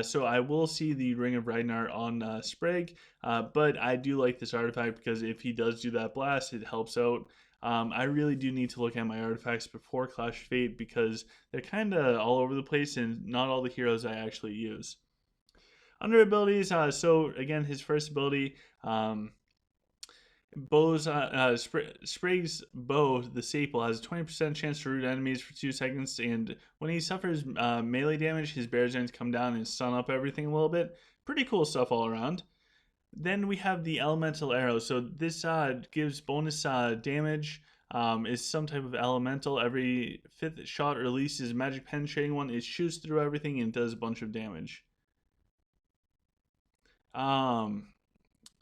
So I will see the Ring of Ragnar on Sprague, but I do like this artifact because if he does do that blast, it helps out. I really do need to look at my artifacts before Clash of Fate because they're kind of all over the place and not all the heroes I actually use. Under abilities, so again, his first ability, Sprague's bow, the staple, has a 20% chance to root enemies for 2 seconds, and when he suffers melee damage, his bear giants come down and stun up everything a little bit. Pretty cool stuff all around. Then we have the elemental arrow. So this gives bonus damage. Is some type of elemental. Every 5th shot releases a magic penetrating one. It shoots through everything and does a bunch of damage.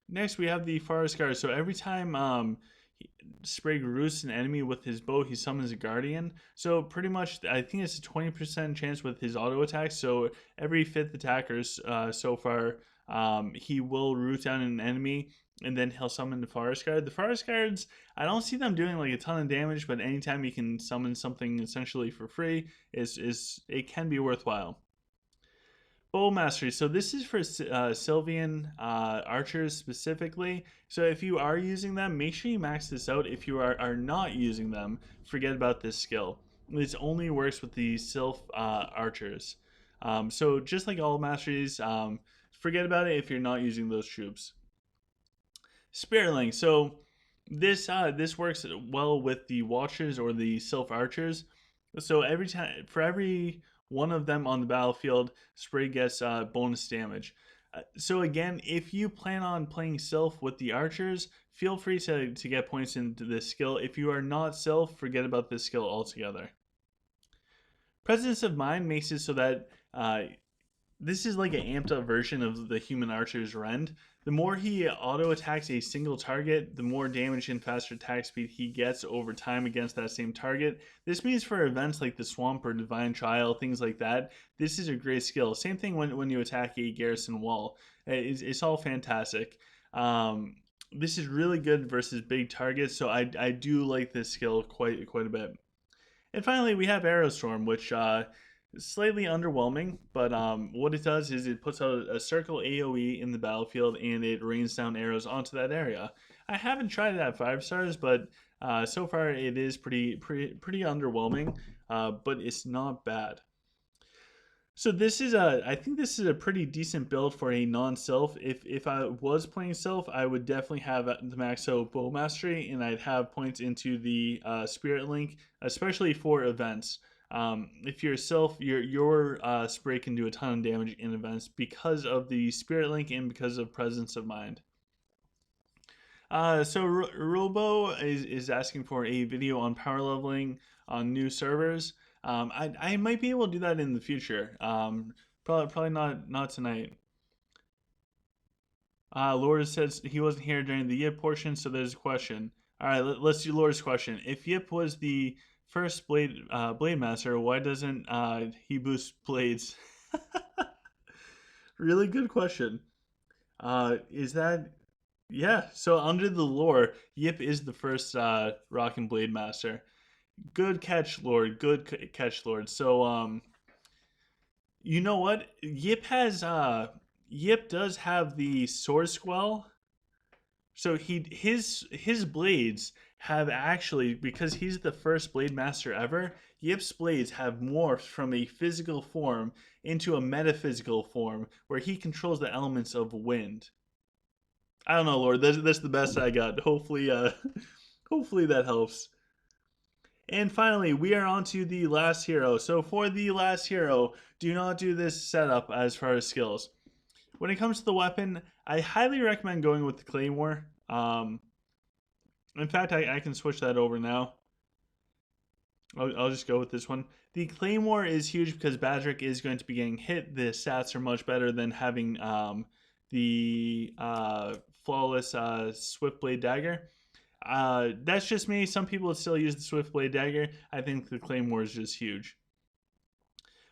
Next, we have the Forest Guard. So every time Sprague roosts an enemy with his bow, he summons a Guardian. So pretty much, I think it's a 20% chance with his auto attack. So every 5th attacker so far, he will root down an enemy, and then he'll summon the Forest Guard. The Forest Guards, I don't see them doing like a ton of damage, but anytime you can summon something essentially for free, it can be worthwhile. Bow Mastery. So this is for Sylvian archers specifically. So if you are using them, make sure you max this out. If you are not using them, forget about this skill. This only works with the Sylph archers. So just like all masteries, forget about it if you're not using those troops. Spirit Link. So this works well with the Watchers or the Sylph archers. So for every one of them on the battlefield, Sprague gets bonus damage. So again, if you plan on playing Sylph with the archers, feel free to get points into this skill. If you are not Sylph, forget about this skill altogether. Presence of Mind makes it so that this is like an amped up version of the human archer's rend. The more he auto attacks a single target, the more damage and faster attack speed he gets over time against that same target. This means for events like the Swamp or Divine Trial, things like that, this is a great skill. Same thing when you attack a garrison wall. It's all fantastic. This is really good versus big targets, so I do like this skill quite a bit. And finally, we have Aerostorm, which slightly underwhelming, but what it does is it puts out a circle AoE in the battlefield and it rains down arrows onto that area. I haven't tried it at 5 stars, but so far it is pretty underwhelming, but it's not bad. So this is I think this is a pretty decent build for a non-Sylph. If I was playing Sylph, I would definitely have the max out Bow Mastery, and I'd have points into the Spirit Link, especially for events. If you're Sylph, your spray can do a ton of damage in events because of the Spirit Link and because of Presence of Mind. So Robo is asking for a video on power leveling on new servers. I might be able to do that in the future. Probably not tonight. Lord says he wasn't here during the Yip portion, so there's a question. All right, let's do Lord's question. If Yip was the first blade master, why doesn't he boost blades? Really good question. Is that so under the lore, Yip is the first rock and blade master. Good catch, Lord. Good catch, Lord. So you know what? Yip does have the sword squell. So his blades have actually, because he's the first blade master ever, Yip's blades have morphed from a physical form into a metaphysical form where he controls the elements of wind. I don't know, Lord. That's the best I got. Hopefully that helps. And finally, we are on to the last hero. So for the last hero, do not do this setup as far as skills. When it comes to the weapon, I highly recommend going with the Claymore. In fact, I can switch that over now. I'll just go with this one. The Claymore is huge because Badgerik is going to be getting hit. The stats are much better than having the flawless Swift Blade Dagger. That's just me. Some people would still use the Swift Blade Dagger. I think the Claymore is just huge.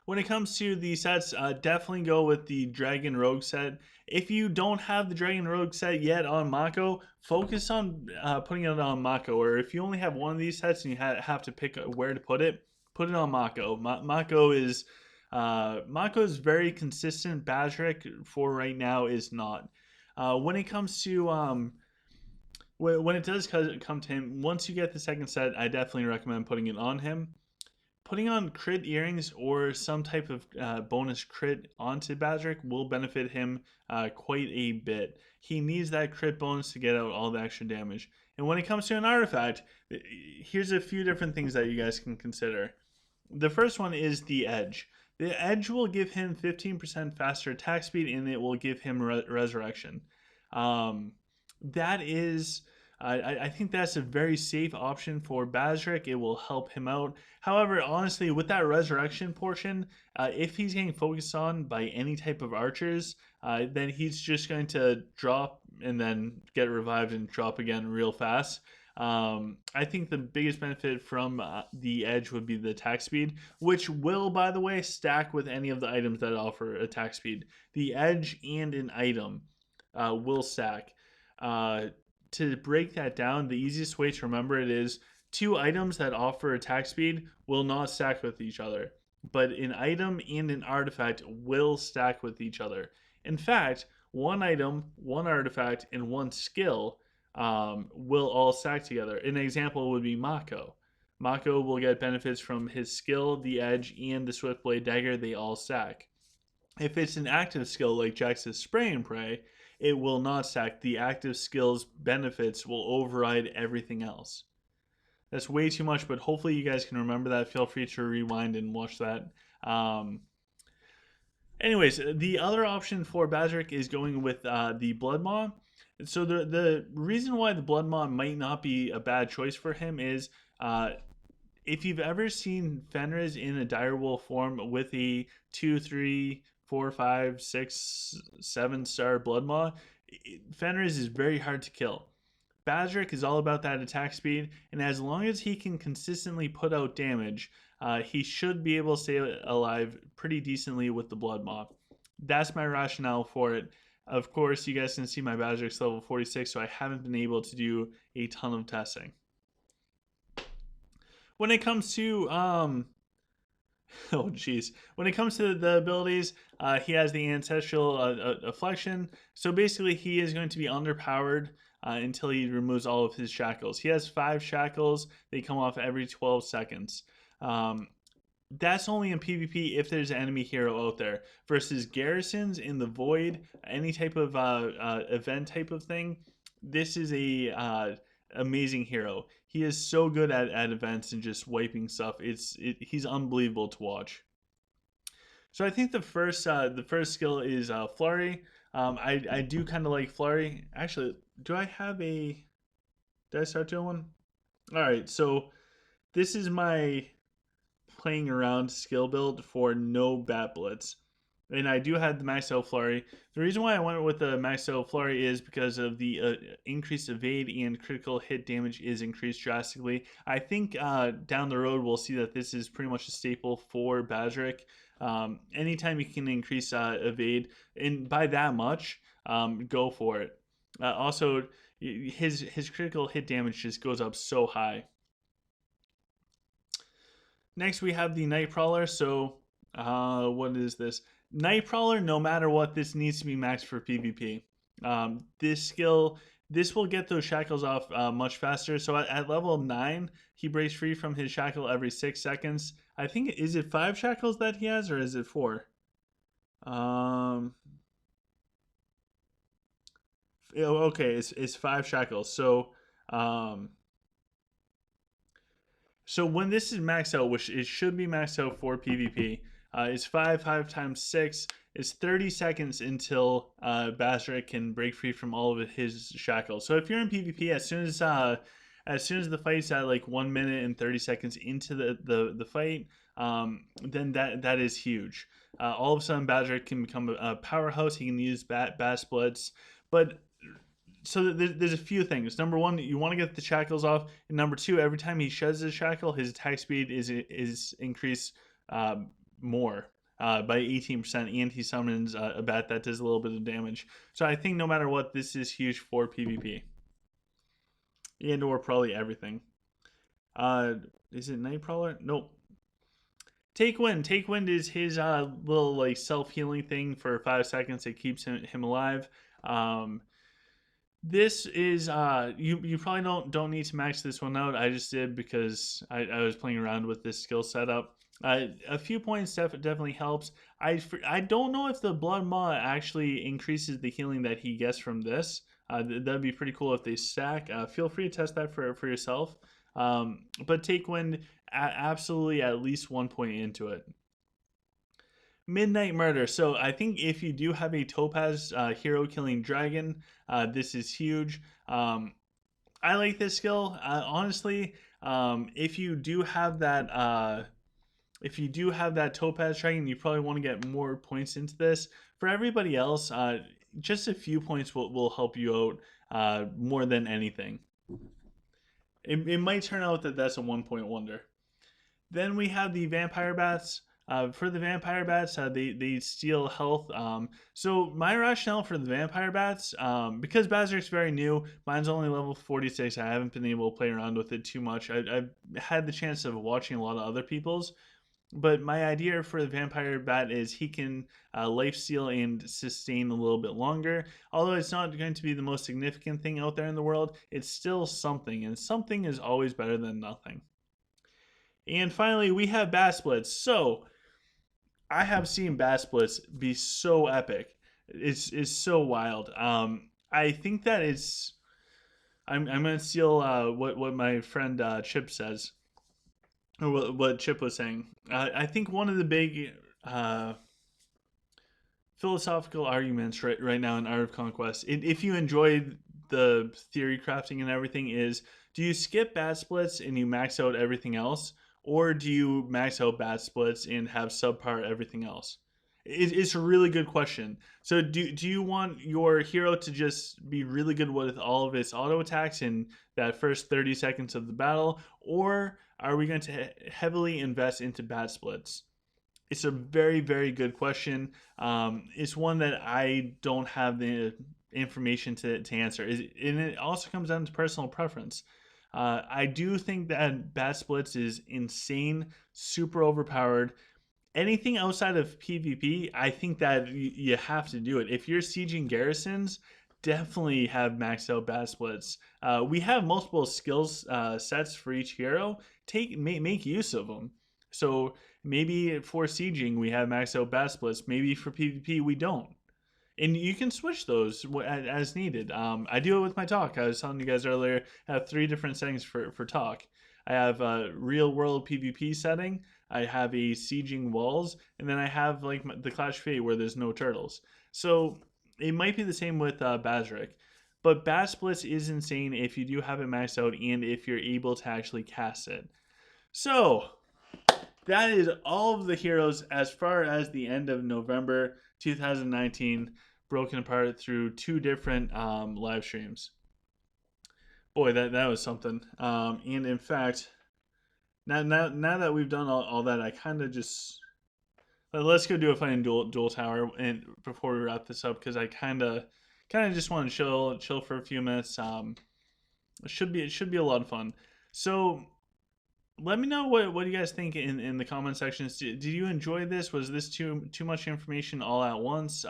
When it comes to the sets, definitely go with the Dragon Rogue set. If you don't have the Dragon Rogue set yet on Mako, focus on putting it on Mako. Or if you only have one of these sets and you have to pick where to put it on Mako. Mako is very consistent. Badgerik for right now is not. When it comes to when it does come to him, once you get the second set, I definitely recommend putting it on him. Putting on crit earrings or some type of bonus crit onto Badgerik will benefit him quite a bit. He needs that crit bonus to get out all the extra damage. And when it comes to an artifact, here's a few different things that you guys can consider. The first one is the Edge. The Edge will give him 15% faster attack speed, and it will give him resurrection. That is... I think that's a very safe option for Badgerik. It will help him out. However, honestly, with that resurrection portion, if he's getting focused on by any type of archers, then he's just going to drop and then get revived and drop again real fast. I think the biggest benefit from the Edge would be the attack speed, which will, by the way, stack with any of the items that offer attack speed. The Edge and an item will stack. To break that down, the easiest way to remember it is 2 items that offer attack speed will not stack with each other, but an item and an artifact will stack with each other. In fact, 1 item, 1 artifact, and 1 skill will all stack together. An example would be Mako. Mako will get benefits from his skill, the Edge, and the Swift Blade Dagger. They all stack. If it's an active skill like Jax's Spray and Pray, it will not stack. The active skills benefits will override everything else. That's way too much, but hopefully you guys can remember that. Feel free to rewind and watch that. Anyways, the other option for Badgerik is going with the Blood Maw. So the reason why the Blood Maw might not be a bad choice for him is if you've ever seen Fenriz in a direwolf form with a 2, 3, 4, 5, 6, 7 star Blood Maw, Fenriz is very hard to kill. Badgerik is all about that attack speed, and as long as he can consistently put out damage, he should be able to stay alive pretty decently with the Blood Maw. That's my rationale for it. Of course, you guys can see my Badgerik's level 46, so I haven't been able to do a ton of testing. When it comes to when it comes to the abilities, he has the Ancestral Affliction. So basically, he is going to be underpowered until he removes all of his shackles. He has 5 shackles. They come off every 12 seconds. That's only in PvP if there's an enemy hero out there. Versus garrisons in the void, any type of event type of thing, this is a amazing hero. He is so good at events and just wiping stuff. He's unbelievable to watch. So I think the first skill is Flurry. I do kind of like Flurry. Actually, did I start doing one? All right, so this is my playing around skill build for no Bat Blitz. And I do have the maxed out Flurry. The reason why I went with the maxed out Flurry is because of the increased evade and critical hit damage is increased drastically. I think down the road we'll see that this is pretty much a staple for Badgerik. Anytime you can increase evade, and by that much, go for it. Also, his critical hit damage just goes up so high. Next we have the Nightcrawler. So what is this? Nightcrawler, no matter what, this needs to be maxed for PvP. This will get those shackles off much faster. So at level 9, he breaks free from his shackle every 6 seconds. I think, is it 5 shackles that he has, or is it 4? Okay, it's 5 shackles. So so when this is maxed out, which it should be maxed out for PvP, it's 5 times 6 is 30 seconds until Badgerik can break free from all of his shackles. So if you're in PvP, as soon as the fight's at like 1 minute and 30 seconds into the fight, then that is huge. All of a sudden, Badgerik can become a powerhouse. He can use Bat Blitz, but So there's a few things. Number one, you want to get the shackles off, and number two, every time he sheds his shackle, his attack speed is increased more by 18%, and he summons a bat that does a little bit of damage. So I think no matter what, this is huge for PvP, and or probably everything. Is it Nightcrawler? Nope. Take Wind. Take Wind is his little like self healing thing for 5 seconds. It keeps him alive. This is you probably don't need to max this one out. I just did because I was playing around with this skill setup. A few points definitely helps. I don't know if the Blood Maw actually increases the healing that he gets from this. That'd be pretty cool if they stack. Feel free to test that for yourself. But Take Wind absolutely at least 1 point into it. Midnight Murder. So I think if you do have a Topaz hero killing dragon, this is huge. I like this skill. Honestly, if you do have that Topaz dragon, you probably want to get more points into this. For everybody else, just a few points will help you out more than anything. It might turn out that that's a 1 point wonder. Then we have the Vampire Bats. For the Vampire Bats, they steal health. So my rationale for the Vampire Bats, because Badgerik's very new, mine's only level 46. I haven't been able to play around with it too much. I've had the chance of watching a lot of other people's. But my idea for the Vampire Bat is he can life steal and sustain a little bit longer. Although it's not going to be the most significant thing out there in the world, it's still something, and something is always better than nothing. And finally, we have Bat Splits. So I have seen Bat Splits be so epic. It's so wild. I think that it's. I'm gonna steal what my friend Chip says, or what Chip was saying. I think one of the big philosophical arguments right now in Art of Conquest, if you enjoyed the theory crafting and everything, is do you skip Bat Splits and you max out everything else, or do you max out Bat Splits and have subpar everything else? It's a really good question. So do you want your hero to just be really good with all of its auto attacks in that first 30 seconds of the battle, or are we going to heavily invest into Bat Splits? It's a very, very good question. It's one that I don't have the information to answer. And it also comes down to personal preference. I do think that Bat Splits is insane, super overpowered. Anything outside of PvP, I think that you have to do it. If you're sieging garrisons, definitely have maxed out Bat Splits. We have multiple skills sets for each hero. Make use of them. So maybe for sieging we have maxed out Bat Splits. Maybe for PvP we don't. And you can switch those as needed. I do it with my talk. I was telling you guys earlier, I have 3 different settings for talk. I have a real world PvP setting, I have a sieging walls, and then I have like the Clash of Fate where there's no turtles. So it might be the same with Badgerik. But Bat Splits is insane if you do have it maxed out and if you're able to actually cast it. So that is all of the heroes as far as the end of November 2019, broken apart through 2 different live streams. Boy, that was something. And in fact, now that we've done all that, I kind of just let's go do a fighting duel tower and before we wrap this up, because I kind of just want to chill for a few minutes. It should be a lot of fun. So let me know what you guys think in the comment sections. Did you enjoy this? Was this too much information all at once?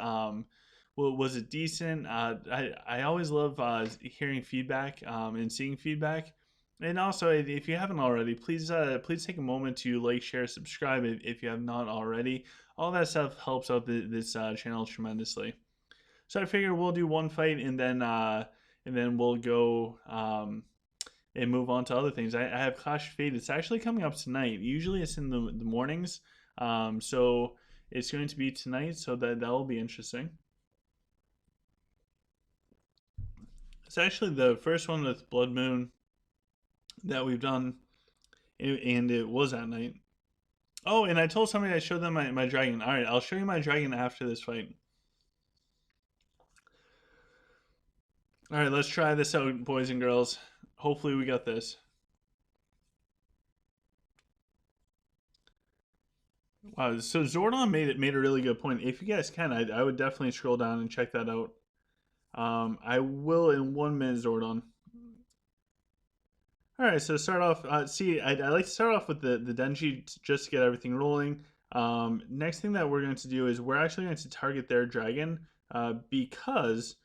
Was it decent? I always love hearing feedback and seeing feedback. And also, if you haven't already, please take a moment to like, share, subscribe if you have not already. All that stuff helps out this channel tremendously. So I figure we'll do one fight and then we'll go and move on to other things. I have Clash of Fate. It's actually coming up tonight. Usually it's in the mornings, so it's going to be tonight. So that will be interesting. It's actually the first one with Blood Moon that we've done, and it was at night. Oh, and I told somebody I showed them my dragon. All right, I'll show you my dragon after this fight. All right, let's try this out, boys and girls. Hopefully we got this. Wow, so Zordon made a really good point. If you guys can, I would definitely scroll down and check that out. I will in 1 minute, Zordon. All right, so start off. See, I like to start off with the Denji just to get everything rolling. Next thing that we're going to do is we're actually going to target their dragon because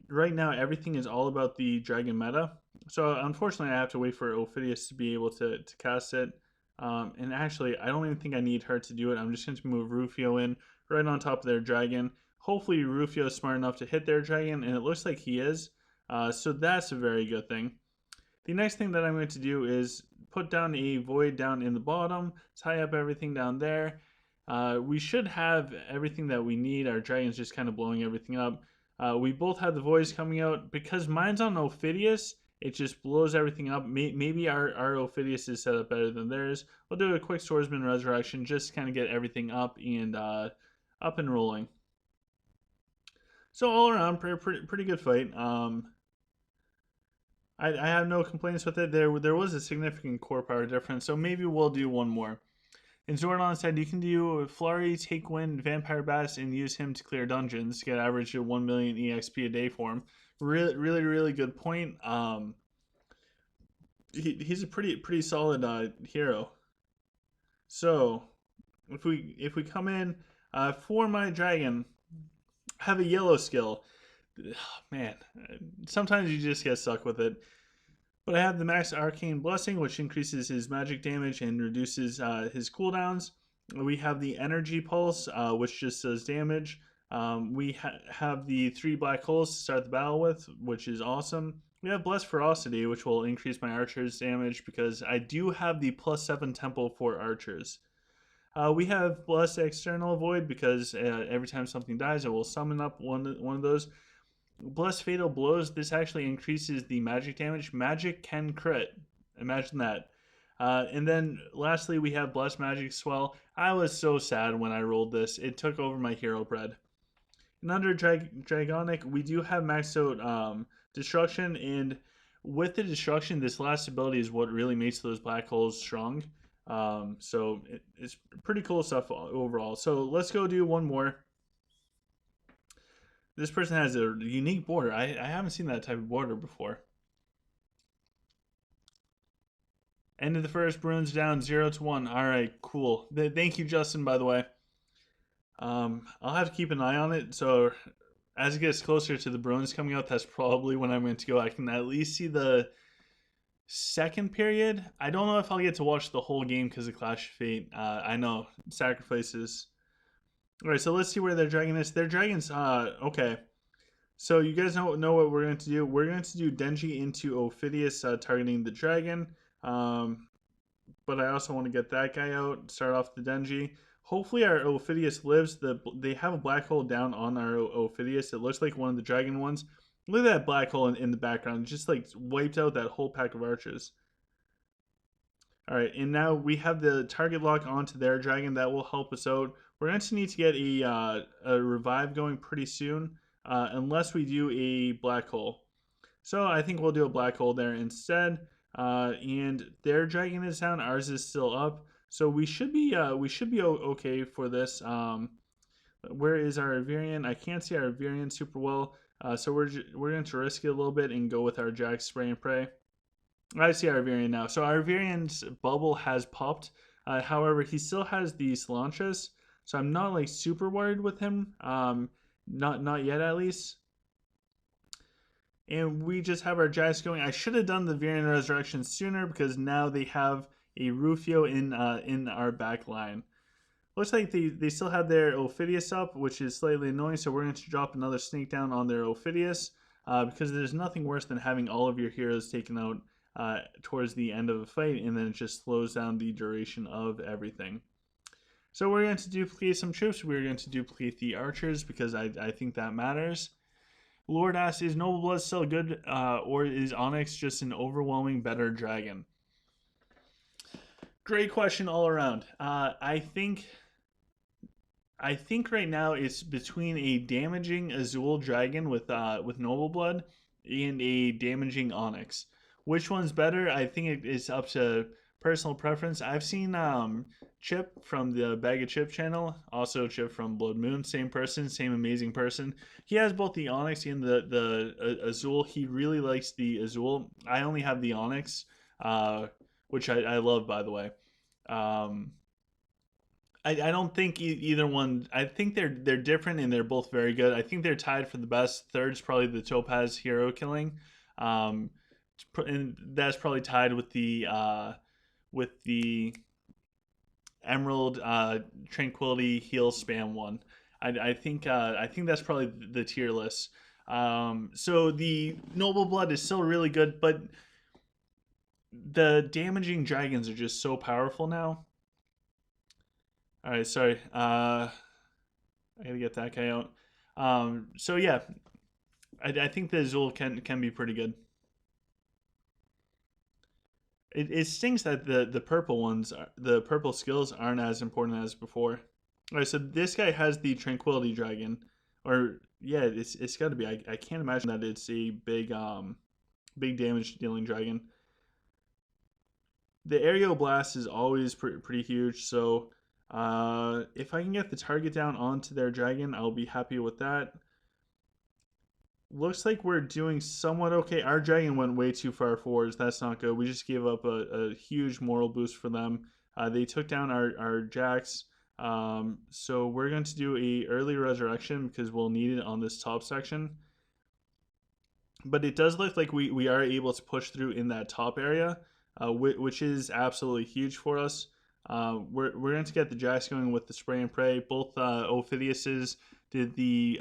right now everything is all about the dragon meta. So unfortunately, I have to wait for Ophidius to be able to cast it. And actually, I don't even think I need her to do it. I'm just going to move Rufio in right on top of their dragon. Hopefully, Rufio is smart enough to hit their dragon, and it looks like he is. So that's a very good thing. The next thing that I'm going to do is put down a void down in the bottom, tie up everything down there. We should have everything that we need. Our dragon's just kind of blowing everything up. We both have the voids coming out. Because mine's on Ophidius, it just blows everything up. Maybe our Ophidius is set up better than theirs. We'll do a quick Swordsman Resurrection just to kind of get everything up and rolling. So all around, pretty good fight. I have no complaints with it. There was a significant core power difference, so maybe we'll do one more. In Zordon said you can do Flurry, Take Wind, Vampire Bast, and use him to clear dungeons. Get average of 1 million EXP a day for him. Really good point. He's a pretty solid hero. So if we come in for my dragon, have a yellow skill. Man, sometimes you just get stuck with it. But I have the max arcane blessing, which increases his magic damage and reduces his cooldowns. We have the energy pulse, which just does damage. We have the 3 black holes to start the battle with, which is awesome. We have blessed ferocity, which will increase my archer's damage because I do have the +7 tempo for archers. We have blessed external void because every time something dies, it will summon up one of those. Blessed Fatal Blows, this actually increases the magic damage. Magic can crit. Imagine that. And then lastly, we have Blessed Magic Swell. I was so sad when I rolled this. It took over my hero bread. And under Dragonic, we do have maxed out Destruction. And with the Destruction, this last ability is what really makes those black holes strong. So it's pretty cool stuff overall. So let's go do one more. This person has a unique border. I haven't seen that type of border before. End of the first, Bruins down 0-1. All right, cool. Thank you, Justin, by the way. I'll have to keep an eye on it. So as it gets closer to the Bruins coming out, that's probably when I'm going to go. I can at least see the second period. I don't know if I'll get to watch the whole game because of Clash of Fate. I know, sacrifices. All right, so let's see where their dragon is. Their dragon's okay. So you guys know what we're going to do. We're going to do Denji into Ophidius, targeting the dragon. But I also want to get that guy out. Start off the Denji. Hopefully our Ophidius lives. They have a black hole down on our Ophidius. It looks like one of the dragon ones. Look at that black hole in the background. It just like wiped out that whole pack of archers. All right, and now we have the target lock onto their dragon. That will help us out. We're going to need to get a revive going pretty soon, unless we do a black hole. So I think we'll do a black hole there instead. And their dragon is down. Ours is still up. So we should be okay for this. Where is our variant? I can't see our variant super well. So we're going to risk it a little bit and go with our Jack Spray and Pray. I see our variant now. So our variant's bubble has popped. However, he still has the Cilantras. So I'm not like super worried with him. Not yet at least. And we just have our Jax going. I should have done the variant resurrection sooner because now they have a Rufio in our back line. Looks like they still have their Ophidius up, which is slightly annoying. So we're going to drop another sneak down on their Ophidius because there's nothing worse than having all of your heroes taken out towards the end of a fight, and then it just slows down the duration of everything. So we're going to duplicate some troops. We're going to duplicate the archers because I think that matters. Lord asks, is Noble Blood still good, or is Onyx just an overwhelming better dragon? Great question all around. I think right now it's between a damaging Azul dragon with Noble Blood and a damaging onyx. Which one's better? I think it is up to personal preference. I've seen Chip from the Bag of Chip channel, also Chip from Blood Moon, same person, same amazing person. He has both the onyx and the azul. He really likes the azul. I only have the onyx, which I love, by the way. Um, I don't think either one. I think they're different and they're both very good. I think they're tied for the best. Third's probably the Topaz Hero Killing, um, and that's probably tied with the Emerald Tranquility Heal Spam one. I think that's probably the tier list. So the Noble Blood is still really good, but the damaging dragons are just so powerful now. All right, sorry. I gotta get that guy out. So yeah, I think the Azul can be pretty good. It stings that the purple ones, the purple skills aren't as important as before. All right, so this guy has the Tranquility Dragon, or yeah, it's got to be. I can't imagine that it's a big damage dealing dragon. The aerial blast is always pretty huge, so if I can get the target down onto their dragon, I'll be happy with that. Looks like we're doing somewhat okay. Our dragon went way too far forwards. That's not good. We just gave up a huge moral boost for them. They took down our jacks. So we're going to do a early resurrection because we'll need it on this top section. But it does look like we are able to push through in that top area, which is absolutely huge for us. We're going to get the jacks going with the spray and pray. Both Ophidiuses did the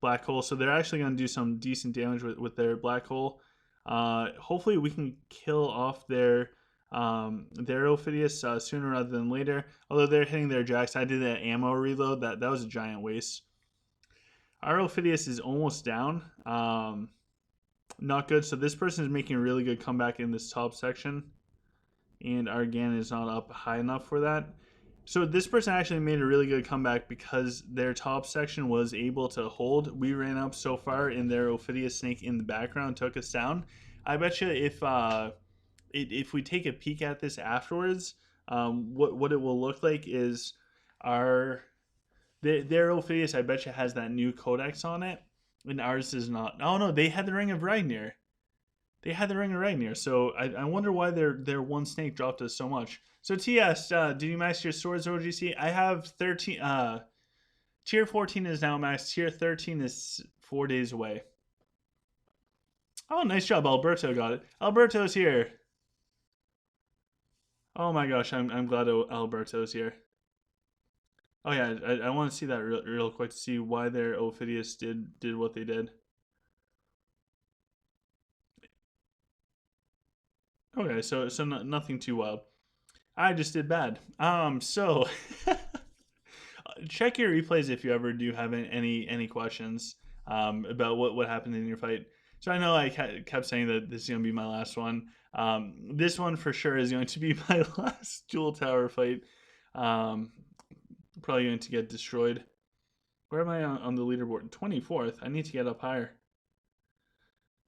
black hole, so they're actually going to do some decent damage with their black hole. Hopefully we can kill off their Ophidius sooner rather than later. Although they're hitting their jacks, I did that ammo reload. That was a giant waste. Our Ophidius is almost down. Not good. So this person is making a really good comeback in this top section, and our Gan is not up high enough for that. So this person actually made a really good comeback because their top section was able to hold. We ran up so far, and their Ophidius snake in the background took us down. I bet you if we take a peek at this afterwards, what it will look like is their Ophidius, I bet you, has that new codex on it, and ours is not. Oh no, they had the Ring of Ragnir. They had the Ring of Ragnir, so I wonder why their one snake dropped us so much. So TS, did you max your swords OGC? I have 13. Tier 14 is now maxed. Tier 13 is 4 days away. Oh, nice job, Alberto got it. Alberto's here. Oh my gosh, I'm glad Alberto's here. Oh yeah, I want to see that real quick to see why their Ophidius did what they did. Okay, so nothing too wild. I just did bad. So check your replays if you ever do have any questions about what happened in your fight. So I know I kept saying that this is gonna be my last one. This one for sure is going to be my last dual tower fight. Probably going to get destroyed. Where am I on the leaderboard? 24th. I need to get up higher.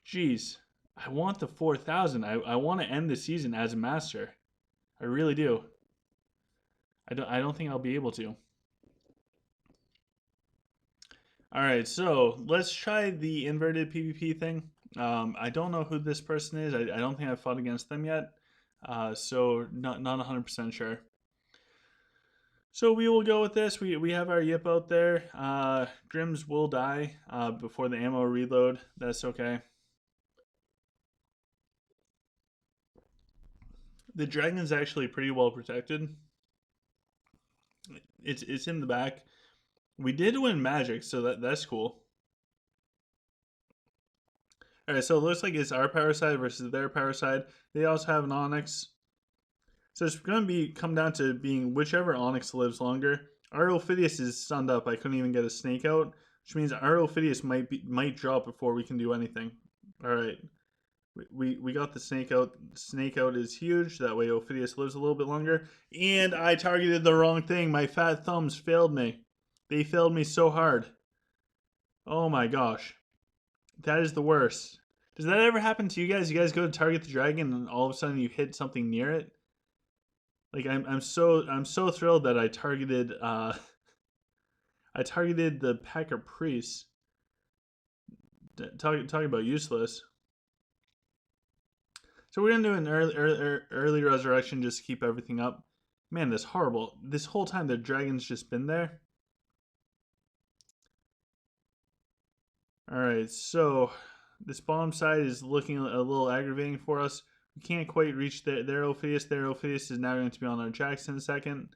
Jeez. I want the 4,000. I want to end the season as a master. I really do. I don't think I'll be able to. All right, so let's try the inverted PvP thing. I don't know who this person is. I don't think I've fought against them yet. So not 100% sure. So we will go with this. We have our Yip out there. Grims will die before the ammo reload. That's okay. The dragon's actually pretty well protected. It's in the back. We did win magic, so that's cool. Alright, so it looks like it's our power side versus their power side. They also have an Onyx. So it's going to come down to being whichever Onyx lives longer. Our Ophidius is stunned up. I couldn't even get a snake out, which means our Ophidius might drop before we can do anything. Alright. We got the snake out. Snake out is huge. That way Ophidius lives a little bit longer. And I targeted the wrong thing. My fat thumbs failed me. They failed me so hard. Oh my gosh. That is the worst. Does that ever happen to you guys? You guys go to target the dragon and all of a sudden you hit something near it? Like I'm so thrilled that I targeted the Packer Priest. Talking about useless. So we're gonna do an early resurrection just to keep everything up. Man, this horrible. This whole time the dragon's just been there. All right, so this bottom side is looking a little aggravating for us. We can't quite reach their Ophidius. Their Ophidius is now going to be on our Jackson second.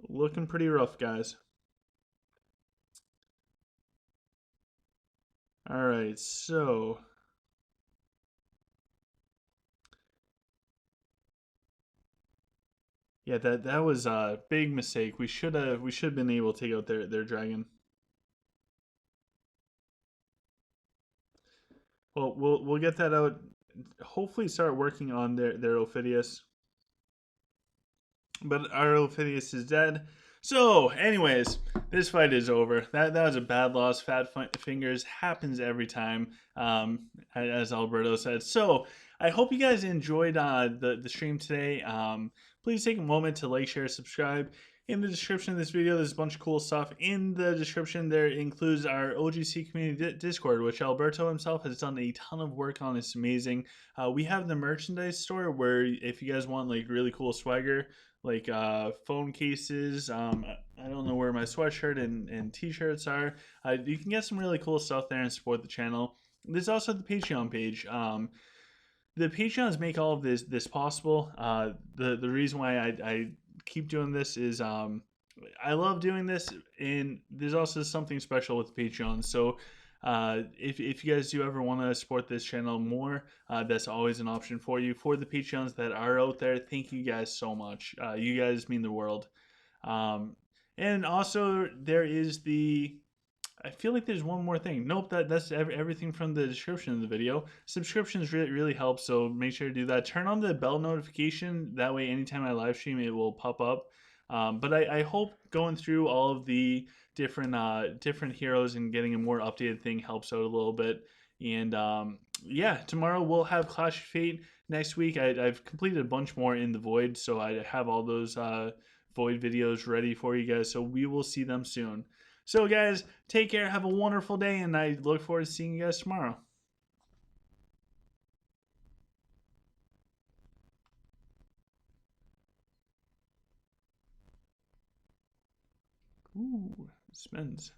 Looking pretty rough, guys. All right, so yeah, that was a big mistake. We should have been able to take out their dragon. Well, we'll get that out. Hopefully, start working on their Ophidius. But our Ophidius is dead. So, anyways, this fight is over. That was a bad loss. Fat fingers happens every time, as Alberto said. So, I hope you guys enjoyed the stream today. Please take a moment to like, share, subscribe. In the description of this video, there's a bunch of cool stuff. In the description, there includes our OGC community Discord, which Alberto himself has done a ton of work on. It's amazing. We have the merchandise store where if you guys want like really cool swagger, like phone cases. I don't know where my sweatshirt and t-shirts are. You can get some really cool stuff there and support the channel. There's also the Patreon page. The Patreons make all of this possible. The reason why I keep doing this is I love doing this, and there's also something special with Patreon. So if you guys do ever want to support this channel more, that's always an option for you. For the Patreons that are out there, thank you guys so much. You guys mean the world. And also there is the I feel like there's one more thing. Nope, that's everything from the description of the video. Subscriptions really help, so make sure to do that. Turn on the bell notification. That way, anytime I live stream, it will pop up. But I hope going through all of the different heroes and getting a more updated thing helps out a little bit. And yeah, tomorrow we'll have Clash of Fate. Next week, I've completed a bunch more in the Void, so I have all those Void videos ready for you guys. So we will see them soon. So, guys, take care. Have a wonderful day, and I look forward to seeing you guys tomorrow. Ooh, spins.